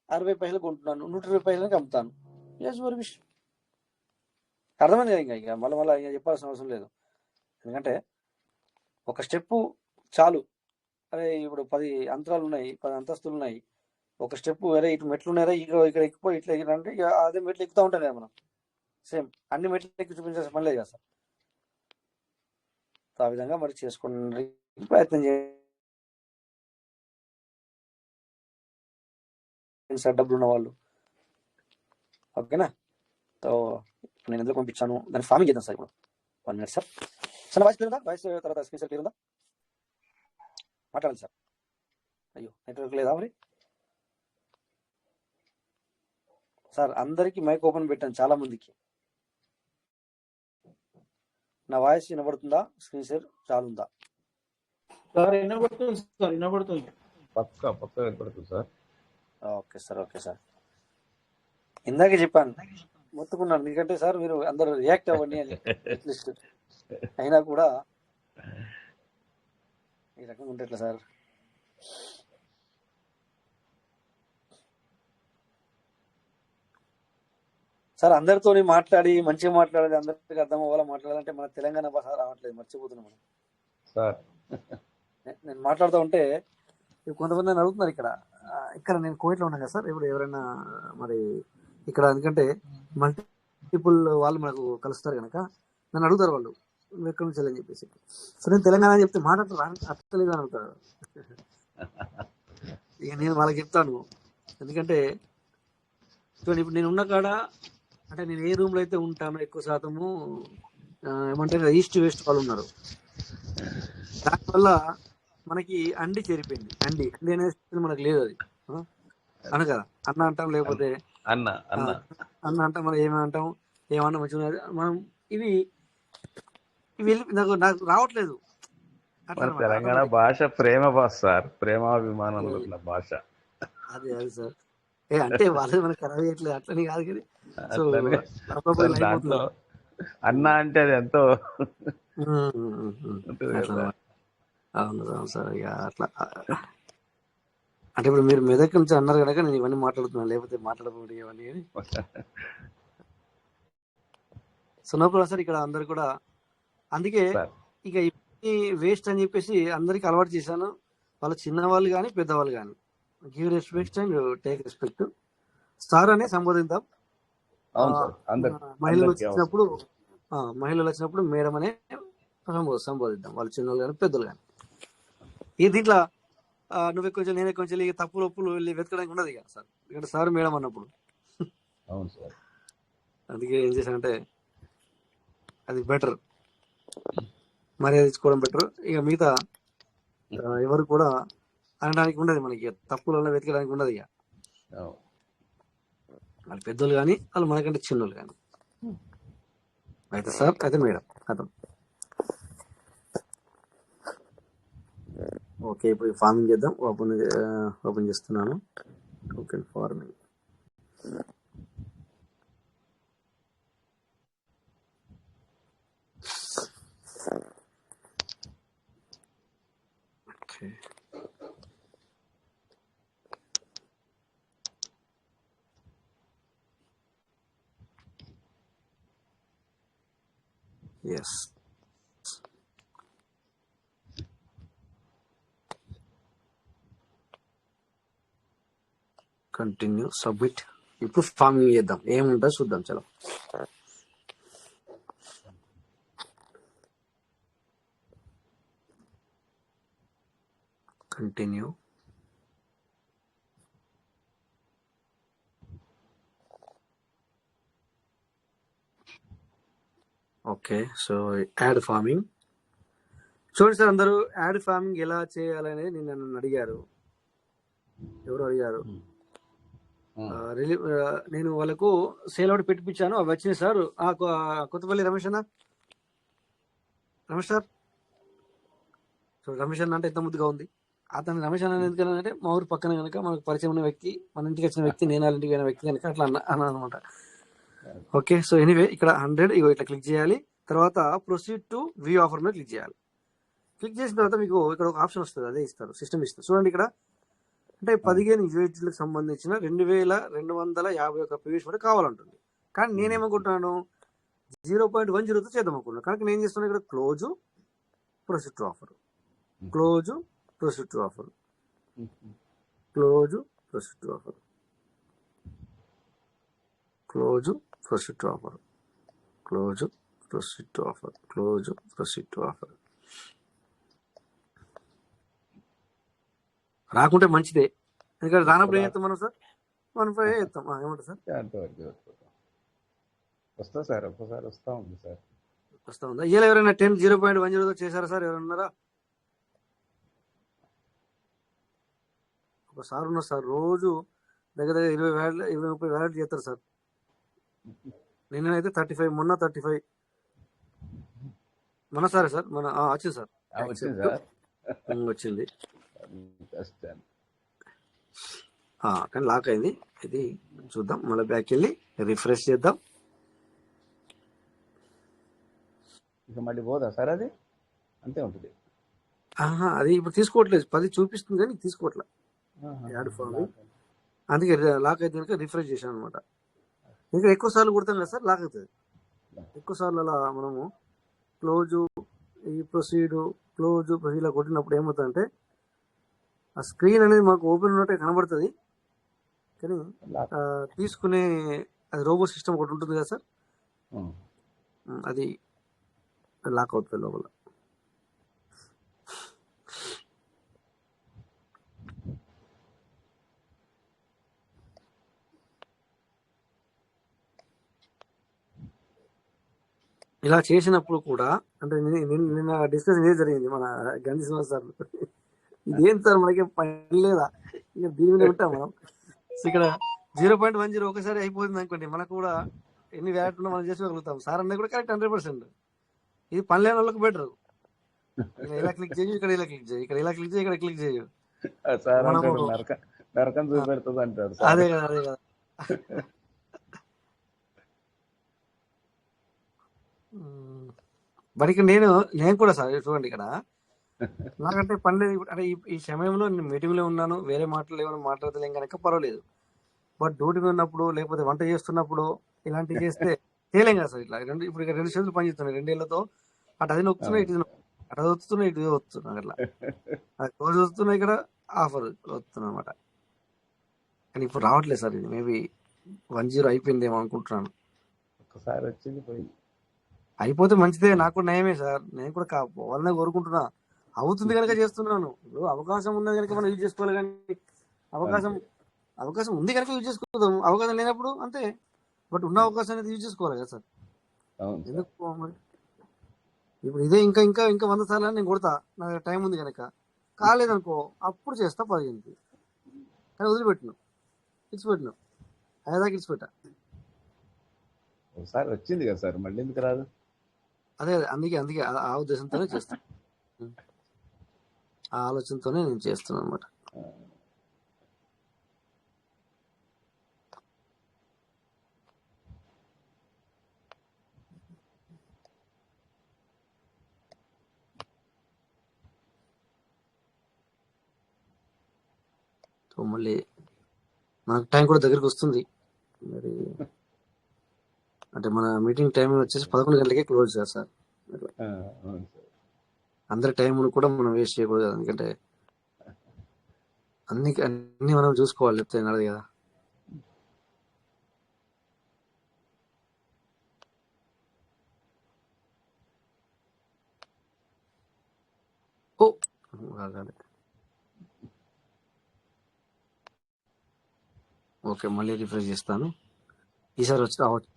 60 పైసలు కొంటున్నాను, 120 పైసలకి అమ్ముతాను, ఎస్ మరి విష్. అర్థమైంది కదా? ఇంకా మళ్ళీ ఇంకా చెప్పాల్సిన అవసరం లేదు. ఎందుకంటే ఒక స్టెప్పు చాలు. అరే ఇప్పుడు 10 అంతరాలు ఉన్నాయి, 10 అంతస్తులు ఉన్నాయి, ఒక స్టెప్ వేరే ఇటు మెట్లు ఉన్నారా, ఇక్కడ ఎక్కిపోయి ఇట్లా ఎక్కినంటే ఇక అదే మెట్లు ఎక్కుతూ ఉంటాం కదా మనం. సేమ్ అన్ని మెట్లు ఎక్కి చూపించాల్సిన పని లేదు కదా సార్. ఆ విధంగా మరి చేసుకుని ప్రయత్నం చేయండి సార్ డబ్బులు ఉన్న వాళ్ళు. ఓకేనా? సో నేను ఎందులో పంపించాను దాన్ని ఫార్మింగ్ చేద్దాం సార్. ఇప్పుడు 1 మినిట్ సార్. సార్ వాయిస్ పేరుందా? వాయిస్ తర్వాత స్క్రీన్ సార్ పేరుందా? మాట్లాడండి సార్. అయ్యో నెట్వర్క్ లేదా మరి సార్? అందరికీ మైక్ ఓపెన్ పెట్టాను, చాలా మందికి. నా వాయిస్ వినబడుతుందా? స్క్రీన్ షేర్ చాలుందా? సార్ వినబడుతుంది సార్, వినబడుతుంది. పక్క వినపడుతుంది sir. Okay sir, okay sir. ఇందాకే చెప్పాను, మొత్తుకున్నాను, ఎందుకంటే సార్ మీరు అందరూ రియాక్ట్ అవ్వండి అని. అట్లీస్ట్ అయినా కూడా ఈ రకంగా ఉంటే ఎట్లా సార్? సార్ అందరితో మాట్లాడి మంచిగా మాట్లాడాలి, అందరికి అర్థం అవ్వాలా మాట్లాడాలంటే మన తెలంగాణ భాష రావట్లేదు, మర్చిపోతున్నాం మనం సార్. నేను మాట్లాడుతూ ఉంటే కొంతమంది నన్ను అడుగుతున్నారు ఇక్కడ నేను కోవిడ్లో ఉన్నాను కదా సార్. ఇప్పుడు ఎవరైనా మరి ఇక్కడ ఎందుకంటే మల్టిపుల్ వాళ్ళు మనకు కలుస్తారు కనుక నన్ను అడుగుతారు వాళ్ళు, నువ్వు ఎక్కడి నుంచి వెళ్ళని చెప్పేసి. సో నేను తెలంగాణ అని చెప్తే మాట్లాడతారు, అర్థలేదు అని అడుగుతారు. ఇక నేను వాళ్ళకి చెప్తాను, ఎందుకంటే చూడండి ఇప్పుడు నేను ఉన్న కాడ అంటే నేను ఏ రూమ్లో అయితే ఉంటానో ఎక్కువ శాతము ఏమంటే ఈస్ట్ వెస్ట్ వాళ్ళు ఉన్నారు. దానివల్ల మనకి అండి చేరిపోయింది. అండి అనేది మనకు లేదు, అది అను కదా. అన్న అంటాం, లేకపోతే అన్న అంటాం, మనం ఏమంటాం, ఏమన్నా మంచిగా మనం ఇవి నాకు రావట్లేదు. తెలంగాణ భాష ప్రేమ భాష సార్, ప్రేమాభిమానంలో ఉన్న భాష. అదే సార్. అంటే వాళ్ళు మనకు ఖరాబ్ చేయట్లేదు అట్లని కాదు కానీ, సో దాంట్లో అన్న అంటే అది ఎంతో అవును సార్. ఇక అట్లా అంటే ఇప్పుడు మీరు మెదక్ నుంచి అన్నారు కనుక నేను ఇవన్నీ మాట్లాడుతున్నాను, లేకపోతే మాట్లాడకూడదు ఇవన్నీ అని. So no problem sir. ఇక్కడ అందరు కూడా అందుకే సార్ ఇక ఇవన్నీ వేస్ట్ అని చెప్పేసి అందరికి అలవాటు చేశాను. వాళ్ళ చిన్నవాళ్ళు కానీ పెద్దవాళ్ళు కానీ give respect and take respect. Sir అనే సంబోధిద్దాం. అవును సార్, మహిళలు వచ్చినప్పుడు మేడం అనే సంబోధిద్దాం, వాళ్ళు చిన్నోళ్ళు కానీ పెద్దలు కానీ. ఈ దీంట్లో నువ్వు ఎక్కువ నేను ఎక్కువ తప్పులు ఒప్పులు వెళ్ళి వెతకడానికి ఉండదు ఇక సార్, ఇక్కడ సార్ మేడం అన్నప్పుడు. అవును సార్. అందుకే ఏం చేశానంటే అది బెటర్, మర్యాద ఇచ్చుకోవడం బెటర్. ఇక మిగతా ఎవరు కూడా అనడానికి ఉండదు, మనకి తప్పులలో వెతకడానికి ఉండదు. ఇక వాళ్ళు పెద్దోళ్ళు కానీ వాళ్ళు మనకంటే చిన్నోళ్ళు కానీ. అయితే సార్ అయితే మేడం అతను ఓకే. ఇప్పుడు ఫార్మింగ్ చేద్దాం. ఓపెన్ చేస్తున్నాను. Token farming. Okay. Yes. Continue, submit. ఇప్పుడు ఫార్మింగ్ చేద్దాం, ఏముంటుందో చూద్దాం. చలో continue. Okay. So add farming చూడండి సార్. అందరూ యాడ్ ఫార్మింగ్ ఎలా చేయాలనేది నన్ను అడిగారు. ఎవరు అడిగారు? నేను వాళ్ళకు సేల్ అవుట్ పెట్టిపించాను, అవి వచ్చినాయి సార్. కొత్తపల్లి రమేష్ అన్న, రమేష్ సార్. సో రమేష్ అన్న అంటే ఎంత ముద్దుగా ఉంది. అతను రమేష్ అన్న ఎందుకంటే మా ఊరు పక్కన కనుక మనకు పరిచయం ఉన్న వ్యక్తి, మన ఇంటికి వచ్చిన వ్యక్తి, నేను వాళ్ళ ఇంటికి అయిన వ్యక్తి కనుక అట్లా అన్న అనమాట. ఓకే. సో ఎనీవే ఇక్కడ 100 ఇట్లా క్లిక్ చేయాలి. తర్వాత ప్రొసీడ్ టు వ్యూ ఆఫర్ మీద క్లిక్ చేయాలి. క్లిక్ చేసిన తర్వాత మీకు ఇక్కడ ఒక ఆప్షన్ వస్తుంది, అదే ఇస్తారు, సిస్టమ్ ఇస్తారు. చూడండి ఇక్కడ అంటే 15 యూనిట్లకు సంబంధించిన 2251 పీవీస్ వరకు కావాలంటుంది. కానీ నేనేమనుకుంటున్నాను 0.10తో చేద్దాం అనుకున్నాను. కనుక నేను చేస్తున్నాను ఇక్కడ close proceed to offer, close proceed to offer, close proceed to offer, close proceed to offer, close proceed to offer, close proceed to offer. రాకుంటే మంచిదే, ఎందుకంటే రానప్పుడు ఏం చేస్తాం మనం సార్, 15 చేస్తాం. ఏమంటారు సార్? వస్తా సార్, ఒక్కసారి వస్తా ఉంది సార్. వస్తా ఉందా? ఇలా ఎవరైనా 0.10తో చేశారా సార్? ఎవరన్నారా? ఒకసారి ఉన్నారు సార్, రోజు దగ్గర 20-30 వ్యాలెట్ చేస్తారు సార్. నిన్నైతే 35, మొన్న 35. మన సరే సార్, మన వచ్చింది సార్, వచ్చింది. కానీ లాక్ అయింది. ఇది చూద్దాం, మళ్ళీ బ్యాక్ వెళ్ళి రిఫ్రెష్ చేద్దాం. ఇక మళ్ళీ పోదా సార్? అది అంతే ఉంటుంది. అది ఇప్పుడు తీసుకోవట్లేదు, 10 చూపిస్తుంది కానీ తీసుకోవట్లేదు యాడ్ ఫార్మింగ్. అందుకే లాక్ అయితే కనుక రిఫ్రెష్ చేశాను అనమాట. ఇంకా ఎక్కువ సార్లు కొడతాం కదా సార్, లాక్ అవుతుంది. ఎక్కువ సార్లు అలా మనము క్లోజు, ఈ ప్రొసీడ్, క్లోజు, ఇలా కొట్టినప్పుడు ఏమవుతుందంటే ఆ స్క్రీన్ అనేది మాకు ఓపెన్ ఉన్నట్టే కనబడుతుంది, కానీ తీసుకునే అది రోబో సిస్టమ్ ఒకటి ఉంటుంది కదా సార్, అది లాక్ అవుతుంది లోపల. ఇలా చేసినప్పుడు కూడా అంటే నిన్న డిస్కషన్ ఏది జరిగింది మన గంధి శ్రీనివాస్ సార్, ఇదేం సార్ మనకి పని లేదా, ఇక దీని మీద ఉంటాం మనం. ఇక్కడ 0.10 ఒకసారి అయిపోతుంది అనుకోండి, మనకు కూడా ఎన్ని వ్యాలెట్ ఉన్నా మనం చేసుకోగలుగుతాం. సార్ అన్నది కూడా కరెక్ట్ 100%. ఇది పని లేని వాళ్ళకి బెటర్. ఇక్కడ ఇలా క్లిక్ చేయు, ఇక్కడ ఇలా క్లిక్ చేయి, ఇక్కడ ఇలా క్లిక్ చేయి, ఇక్కడ క్లిక్ చేయు. అదే కదా, అదే కదా. బట్ ఇక్కడ నేను కూడా సార్ చూడండి, ఇక్కడ నాకంటే పని లేదు ఇప్పుడు. అంటే ఈ సమయంలో నేను మీటింగ్లో ఉన్నాను, వేరే మాటలు ఏమైనా మాట్లాడతలేం కనుక పర్వాలేదు. బట్ డ్యూటీ మీద ఉన్నప్పుడు లేకపోతే వంట చేస్తున్నప్పుడు ఇలాంటివి చేస్తే చేయలేం కదా సార్. ఇట్లా ఇప్పుడు ఇక 2 చేతులు పని చేస్తున్నాయి, 2 ఏళ్లతో అటు అది నొక్కుతున్నాయి, ఇటు ఇది అటు వస్తున్నాయి, ఇటు ఇది వస్తున్నాయి. అట్లా అది రోజు వస్తున్నాయి, ఇక్కడ ఆఫర్ వస్తున్నాయి అనమాట. కానీ ఇప్పుడు రావట్లేదు సార్. ఇది మేబీ 10 అయిపోయిందేమో అనుకుంటున్నాను. ఒకసారి వచ్చింది పోయింది. అయిపోతే మంచిదే, నాకు కూడా నయమే సార్. నేను కూడా పోవాలనే కోరుకుంటున్నా. అవుతుంది కనుక చేస్తున్నాను. ఇప్పుడు అవకాశం ఉన్నది కనుక మనం యూజ్ చేసుకోవాలి. కానీ అవకాశం ఉంది కనుక యూజ్ చేసుకుందాం. అవకాశం లేనప్పుడు అంతే. బట్ ఉన్న అవకాశం అనేది యూజ్ చేసుకోవాలి కదా సార్. అవును సార్. ఎందుకు మరి ఇప్పుడు ఇదే ఇంకా ఇంకా ఇంకా 100 సార్లు నేను కొడతా, నాకు టైం ఉంది కనుక. కాలేదనుకో అప్పుడు చేస్తా 15కి. కానీ వదిలిపెట్టిను, ఇచ్చిపెట్టిను, అయ్యేదాకా ఇచ్చిపెట్టా. ఒకసారి వచ్చింది కదా సార్, మళ్ళీ ఎందుకు రాదు? అదే అందుకే అందుకే ఆ ఉద్దేశంతోనే చేస్తాను. ఆ ఆలోచనతోనే నేను చేస్తున్నాను అనమాట. మళ్ళీ మనకు టైం కూడా దగ్గరికి వస్తుంది. మరి అంటే మన మీటింగ్ టైం వచ్చేసి 11 గంటలకే క్లోజ్ చేస్తారు సార్. అవును సార్. అందరి టైం కూడా మనం వేస్ట్ చేయకూడదు కదా. ఎందుకంటే అన్ని మనం చూసుకోవాలి, చెప్తే నడదు కదా. ఓ కాదు. ఓకే, మళ్ళీ రిఫ్రెష్ చేస్తాను. ఈసారి వచ్చి రావచ్చు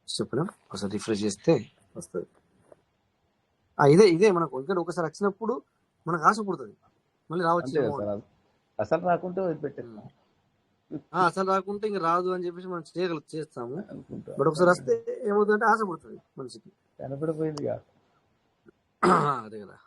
చెప్పలేం. ఒకసారి రిఫ్రెష్ చేస్తే వస్తుంది. ఇదే మనకు ఎందుకంటే ఒకసారి వచ్చినప్పుడు మనకు ఆశ పుడుతుంది, మళ్ళీ రావచ్చు. అంతే కదా సార్, అసలు రాకుంటే వదిలిపెట్టాను అసలు రాకుంటే ఇంకా రాదు అని చెప్పేసి మనం చేస్తాము. అనుకుంటా. బట్ ఒకసారి వస్తే ఏమవుతుందంటే ఆశ పుడుతుంది మనిషికి. కనపడిపోయిందిగా. అదే కదా.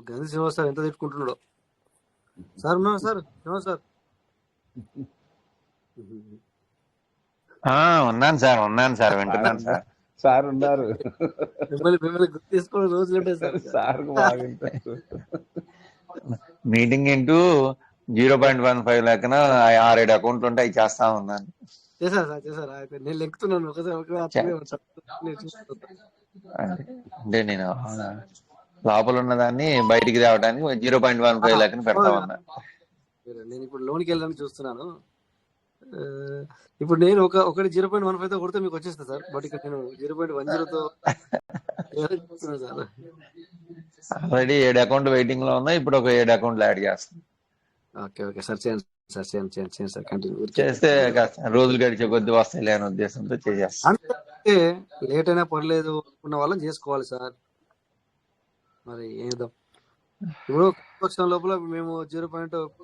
గంధి శ్రీనివాస్ సార్ ఎంత తిట్టుకుంటున్నాడో. సార్ ఉన్నాడు సార్, శ్రీనివాస్ సార్. ఉన్నాను సార్ వింటున్నాను సార్. సార్ ఉన్నారు. మిమ్మల్ని గుర్తు తీసుకోవడం రోజులు ఉంటాయి సార్. సార్ బాగా ఇంట్రెస్ట్. మీటింగ్ ఇంటూ 0.15 లెక్కన 6-7 అకౌంట్లు ఉంటే అవి చేస్తా ఉన్నాను. చేశారా అయితే నేను లెక్కుతున్నాను ఒకసారి. అంటే నేను లోపల ఉన్నదాన్ని బయటికి రావడానికి 0.15 లెక్కన పెడతా ఉన్నా. నేను ఇప్పుడు లోనికి వెళ్ళడానికి చూస్తున్నాను. ఇప్పుడు నేను ఒకటి 0.15తో కొడితే మీకు వచ్చేస్తా సార్. బట్ ఇక్కడ నేను 0.10తో సార్. ఆల్రెడీ 7 అకౌంట్లు వెయిటింగ్ లో ఉన్నాయి. ఇప్పుడు ఒక 7 అకౌంట్లు యాడ్ చేస్తాను. ఓకే సార్, చేయండి సార్. కంటిన్యూ చేస్తే రోజులు గడిచే కొద్ది వస్తాయి లేని ఉద్దేశంతో చేసేస్తాను. అంటే లేట్ అయినా పర్లేదు ఉన్న వాళ్ళని చేసుకోవాలి సార్. మరి ఏదో ఇప్పుడు వచ్చిన లోపల మేము 0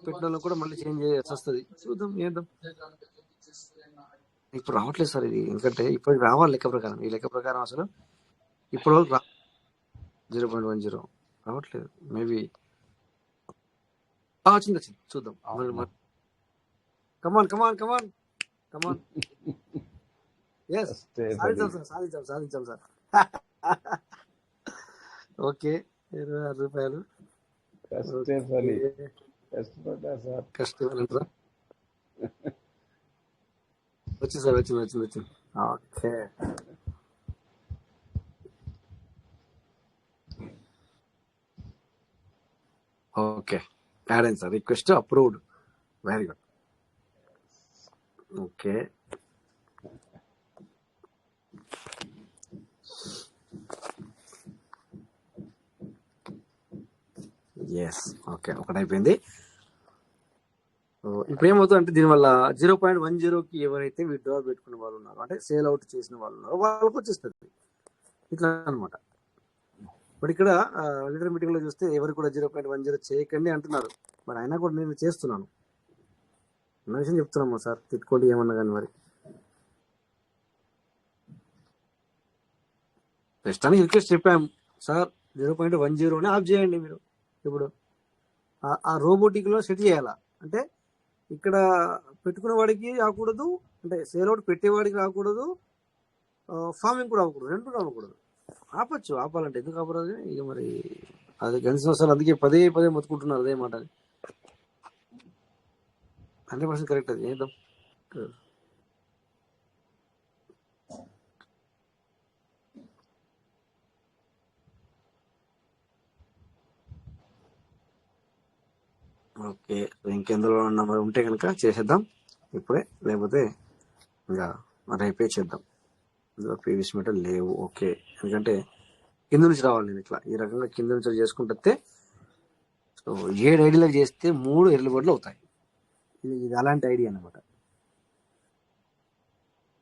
పెట్టిన కూడా మళ్ళీ చేంజ్ చేయాల్సి వస్తుంది. చూద్దాం ఏద్దాం. ఇప్పుడు రావట్లేదు సార్ ఇది. ఎందుకంటే ఇప్పుడు రావాలి లెక్క ప్రకారం. ఈ లెక్క ప్రకారం అసలు ఇప్పుడు 0.10 రావట్లేదు. మేబీ వచ్చింది చూద్దాం. కమాన్. సాధించాం సార్. ఓకే, 26 రూపాయలు. కష్టపడ్డా సార్. వచ్చింది. ఓకే యాడ్ అయింది sir. Request approved. Very good. Okay, okay ఒకటి అయిపోయింది. ఇప్పుడు ఏమవుతుంది అంటే దీనివల్ల 0.10కి ఎవరైతే విత్డ్రా పెట్టుకున్న వాళ్ళు ఉన్నారో, అంటే సేల్ అవుట్ చేసిన వాళ్ళు ఉన్నారో వాళ్ళకి వచ్చేస్తుంది. ఇట్లా అనమాట. బట్ ఇక్కడ లీడర్ మీటింగ్ లో చూస్తే ఎవరు కూడా 0.10 చేయకండి అంటున్నారు. మరి అయినా కూడా నేను చేస్తున్నాను అన్న విషయం చెప్తున్నాము సార్. తిట్టుకోండి ఏమన్నా కానీ మరి ప్రస్తుతానికి రిక్వెస్ట్ చెప్పాము సార్, 0.10 ఆఫ్ చేయండి మీరు. ఇప్పుడు ఆ రోబోటిక్ లో సెట్ చేయాలా అంటే ఇక్కడ పెట్టుకునే వాడికి రాకూడదు, అంటే సేల్ అవుట్ పెట్టేవాడికి రాకూడదు, ఫార్మింగ్ కూడా అవ్వకూడదు, రెండు రాకూడదు. ఆపచ్చు, ఆపాలంటే ఎందుకు ఆపరాదు? ఇక మరి అది గణిత సంవత్సరాలు అందుకే పదే మొత్తుకుంటున్నారు అదే మాట. 100% కరెక్ట్. అది ఏద్దాం. ఓకే, ఇంకెందులో నెంబర్ ఉంటే కనుక చేసేద్దాం ఇప్పుడే, లేకపోతే ఇంకా రేపే చేద్దాం. ఇందులో పీవీసీ మీటర్ లేవు. ఓకే, ఎందుకంటే కింద నుంచి రావాలి. నేను ఇట్లా ఈ రకంగా కింద నుంచి చేసుకుంటే సో 7 ఐడియాలకు చేస్తే 3 ఎర్లీ బర్డ్లు అవుతాయి. ఇది అలాంటి ఐడియా అనమాట.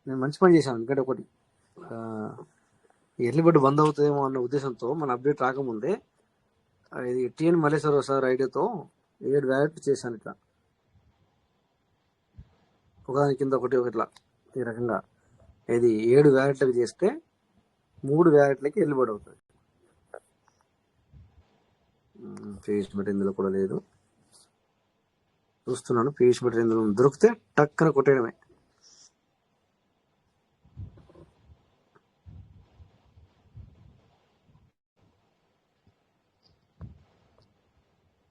నేను మంచి పని చేశాను. ఎందుకంటే ఒకటి ఎర్లీ బర్డ్ బంద్ అవుతుందేమో అన్న ఉద్దేశంతో మన అప్డేట్ రాకముందే ఇది టిఎన్ మల్లేశ్వర సార్ ఐడియాతో 7 వ్యాలెట్లు చేశాను. ఇట్లా ఒకదాని కింద ఒకటి ఇట్లా ఈ రకంగా ఇది 7 వ్యాలెట్లకు చేస్తే 3 వ్యాలెట్లకి ఎల్లుబడి అవుతుంది. పీవీసీ మీటర్ ఇందులో కూడా లేదు, చూస్తున్నాను. పీవీసీ మీటర్ ఇందులో దొరికితే టక్కన కొట్టేయడమే.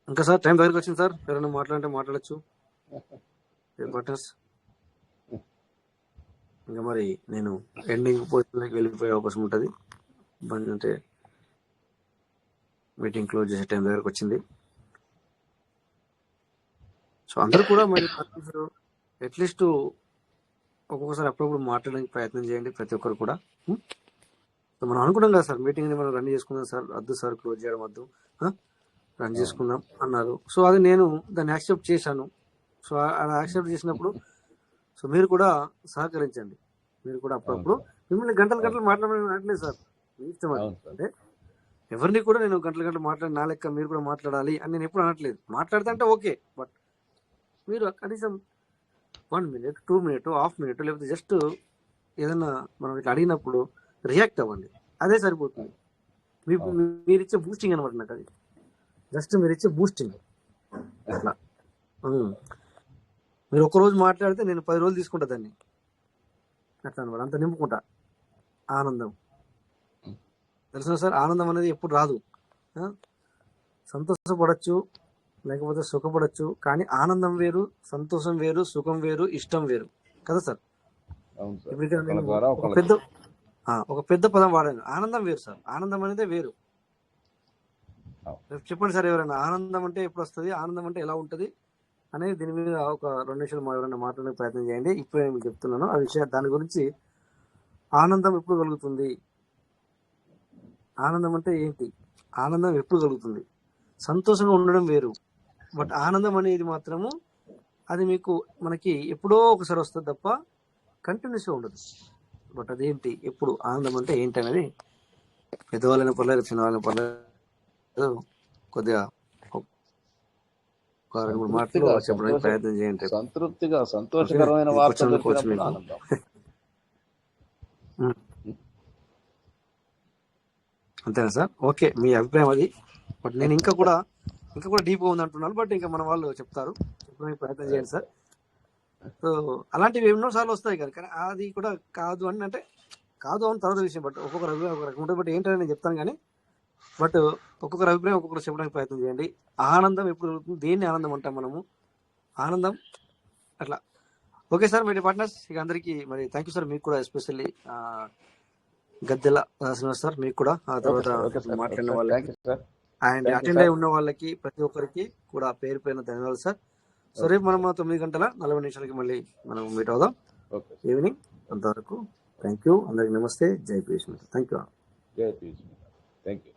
ఇంకా సార్ టైం దగ్గరికి వచ్చింది సార్. ఎవరైనా మాట్లాడంటే మాట్లాడచ్చు పార్ట్నర్స్. ఇంకా మరి నేను ఎండింగ్ పొజిషన్లోకి వెళ్ళిపోయే అవకాశం ఉంటుంది. అంటే మీటింగ్ క్లోజ్ చేసే టైం దగ్గరకు వచ్చింది. సో అందరూ కూడా మరి అట్లీస్ట్ ఒక్కొక్కసారి అప్పుడప్పుడు మాట్లాడడానికి ప్రయత్నం చేయండి ప్రతి ఒక్కరు కూడా. సో మనం అనుకున్నాం కదా సార్, మీటింగ్ని మనం రన్ చేసుకుందాం సార్, వద్దు సార్ క్లోజ్ చేయడం వద్దు, రన్ చేసుకుందాం అన్నారు. సో అది నేను దాన్ని యాక్సెప్ట్ చేశాను. సో అలా యాక్సెప్ట్ చేసినప్పుడు సో మీరు కూడా సహకరించండి. మీరు కూడా అప్పుడప్పుడు మిమ్మల్ని గంటలు మాట్లాడలేదు సార్, మీ ఇష్టం అది. అంటే ఎవరిని కూడా నేను గంటలు మాట్లాడి నా లెక్క మీరు కూడా మాట్లాడాలి అని నేను ఎప్పుడు అనట్లేదు. మాట్లాడితే అంటే ఓకే, బట్ మీరు కనీసం 1 minute 2 minutes హాఫ్ మినిట్ లేకపోతే జస్ట్ ఏదన్నా మనం ఇట్లా అడిగినప్పుడు రియాక్ట్ అవ్వండి, అదే సరిపోతుంది. మీరు ఇచ్చే బూస్టింగ్ అనమాట నాకు. అది జస్ట్ మీరు ఇచ్చే బూస్టింగ్. అట్లా మీరు ఒక్కరోజు మాట్లాడితే నేను 10 రోజులు తీసుకుంటా దాన్ని, అట్లా అనమాట. అంత నింపుకుంటా ఆనందం. తెలుసా సార్, ఆనందం అనేది ఎప్పుడు రాదు. సంతోషపడచ్చు, లేకపోతే సుఖపడచ్చు, కానీ ఆనందం వేరు, సంతోషం వేరు, సుఖం వేరు, ఇష్టం వేరు కదా సార్. ఒక పెద్ద పదం వాడాను, ఆనందం వేరు సార్. ఆనందం అనేది వేరు. చెప్పండి సార్, ఎవరైనా ఆనందం అంటే ఎప్పుడు వస్తుంది, ఆనందం అంటే ఎలా ఉంటుంది అనేది దీని మీద ఒక 2 నిమిషాలు ఎవరైనా మాట్లాడే ప్రయత్నం చేయండి. ఇప్పుడు నేను చెప్తున్నాను ఆ విషయం, దాని గురించి. ఆనందం ఎప్పుడు కలుగుతుంది, ఆనందం అంటే ఏంటి, ఆనందం ఎప్పుడు కలుగుతుంది. సంతోషంగా ఉండడం వేరు, బట్ ఆనందం అనేది మాత్రము అది మీకు మనకి ఎప్పుడో ఒకసారి వస్తుంది తప్ప కంటిన్యూస్గా ఉండదు. బట్ అదేంటి, ఎప్పుడు ఆనందం అంటే ఏంటి అనేది పెద్దవాళ్ళైనా పర్లేదు, చిన్నవాళ్ళైనా పర్లేదు, కొద్దిగా ఒక 2-3 మాటలు చెప్పడానికి ప్రయత్నం చేయండి. సంతృప్తిగా సంతోషకరమైన వార్త దొరికినప్పుడు ఆనందం. అంతేనా సార్? ఓకే, మీ అభిప్రాయం అది. బట్ నేను ఇంకా కూడా డీప్గా ఉంది అంటున్నాను. బట్ ఇంకా మన వాళ్ళు చెప్తారు, చెప్పడానికి ప్రయత్నం చేయండి సార్. సో అలాంటివి ఎన్నోసార్లు వస్తాయి కదా, కానీ అది కూడా కాదు అని అంటే కాదు అని తర్వాత విషయం. బట్ ఒక్కొక్కరు అభిప్రాయం ఒక రకం ఉంటుంది. బట్ ఏంటని నేను చెప్తాను కానీ, బట్ ఒక్కొక్కరు అభిప్రాయం ఒక్కొక్కరు చెప్పడానికి ప్రయత్నం చేయండి. ఆనందం ఎప్పుడు దొరుకుతుంది, దేన్ని ఆనందం అంటాం మనము, ఆనందం అట్లా. ఓకే సార్, మీ పార్ట్నర్స్ ఇక అందరికీ మరి థ్యాంక్ యూ సార్. మీకు కూడా ఎస్పెషల్లీ గద్దెల శ్రీనివాస్ సార్, మీకు కూడా ఆ తర్వాత మాట్లాడిన వాళ్ళకి అండ్ అటెండ్ అయి ఉన్న వాళ్ళకి ప్రతి ఒక్కరికి కూడా పేరు పైన ధన్యవాదాలు సార్. సో రేపు మనం 9:40 మళ్ళీ మనం మీట్ అవుదాం ఈవినింగ్. అంతవరకు థ్యాంక్ యూ, అందరికి నమస్తే, జై పీయూష్. Thank you. జై పీయూష్. Thank you.